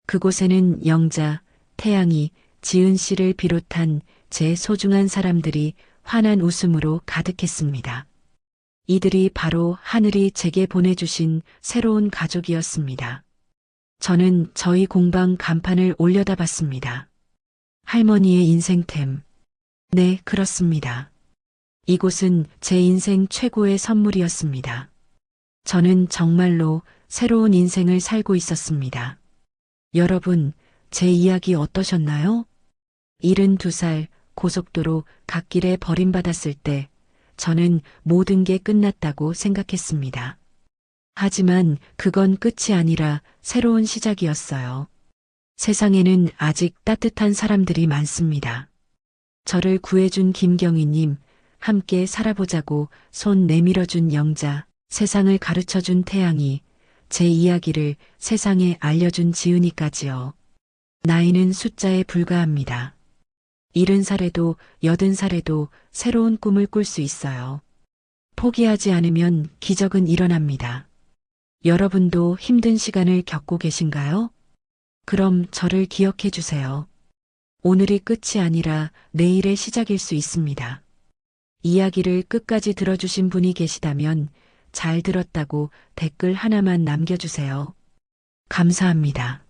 Speaker 1: 그곳에는 영자, 태양이, 지은 씨를 비롯한 제 소중한 사람들이 환한 웃음으로 가득했습니다. 이들이 바로 하늘이 제게 보내주신 새로운 가족이었습니다. 저는 저희 공방 간판을 올려다봤습니다. 할머니의 인생템. 네, 그렇습니다. 이곳은 제 인생 최고의 선물이었습니다. 저는 정말로 새로운 인생을 살고 있었습니다. 여러분, 제 이야기 어떠셨나요? 72살 고속도로 갓길에 버림받았을 때 저는 모든 게 끝났다고 생각했습니다. 하지만 그건 끝이 아니라 새로운 시작이었어요. 세상에는 아직 따뜻한 사람들이 많습니다. 저를 구해준 김경희님, 함께 살아보자고 손 내밀어준 영자, 세상을 가르쳐준 태양이, 제 이야기를 세상에 알려준 지은이까지요. 나이는 숫자에 불과합니다. 70살에도 80살에도 새로운 꿈을 꿀 수 있어요. 포기하지 않으면 기적은 일어납니다. 여러분도 힘든 시간을 겪고 계신가요? 그럼 저를 기억해 주세요. 오늘이 끝이 아니라 내일의 시작일 수 있습니다. 이야기를 끝까지 들어주신 분이 계시다면 잘 들었다고 댓글 하나만 남겨주세요. 감사합니다.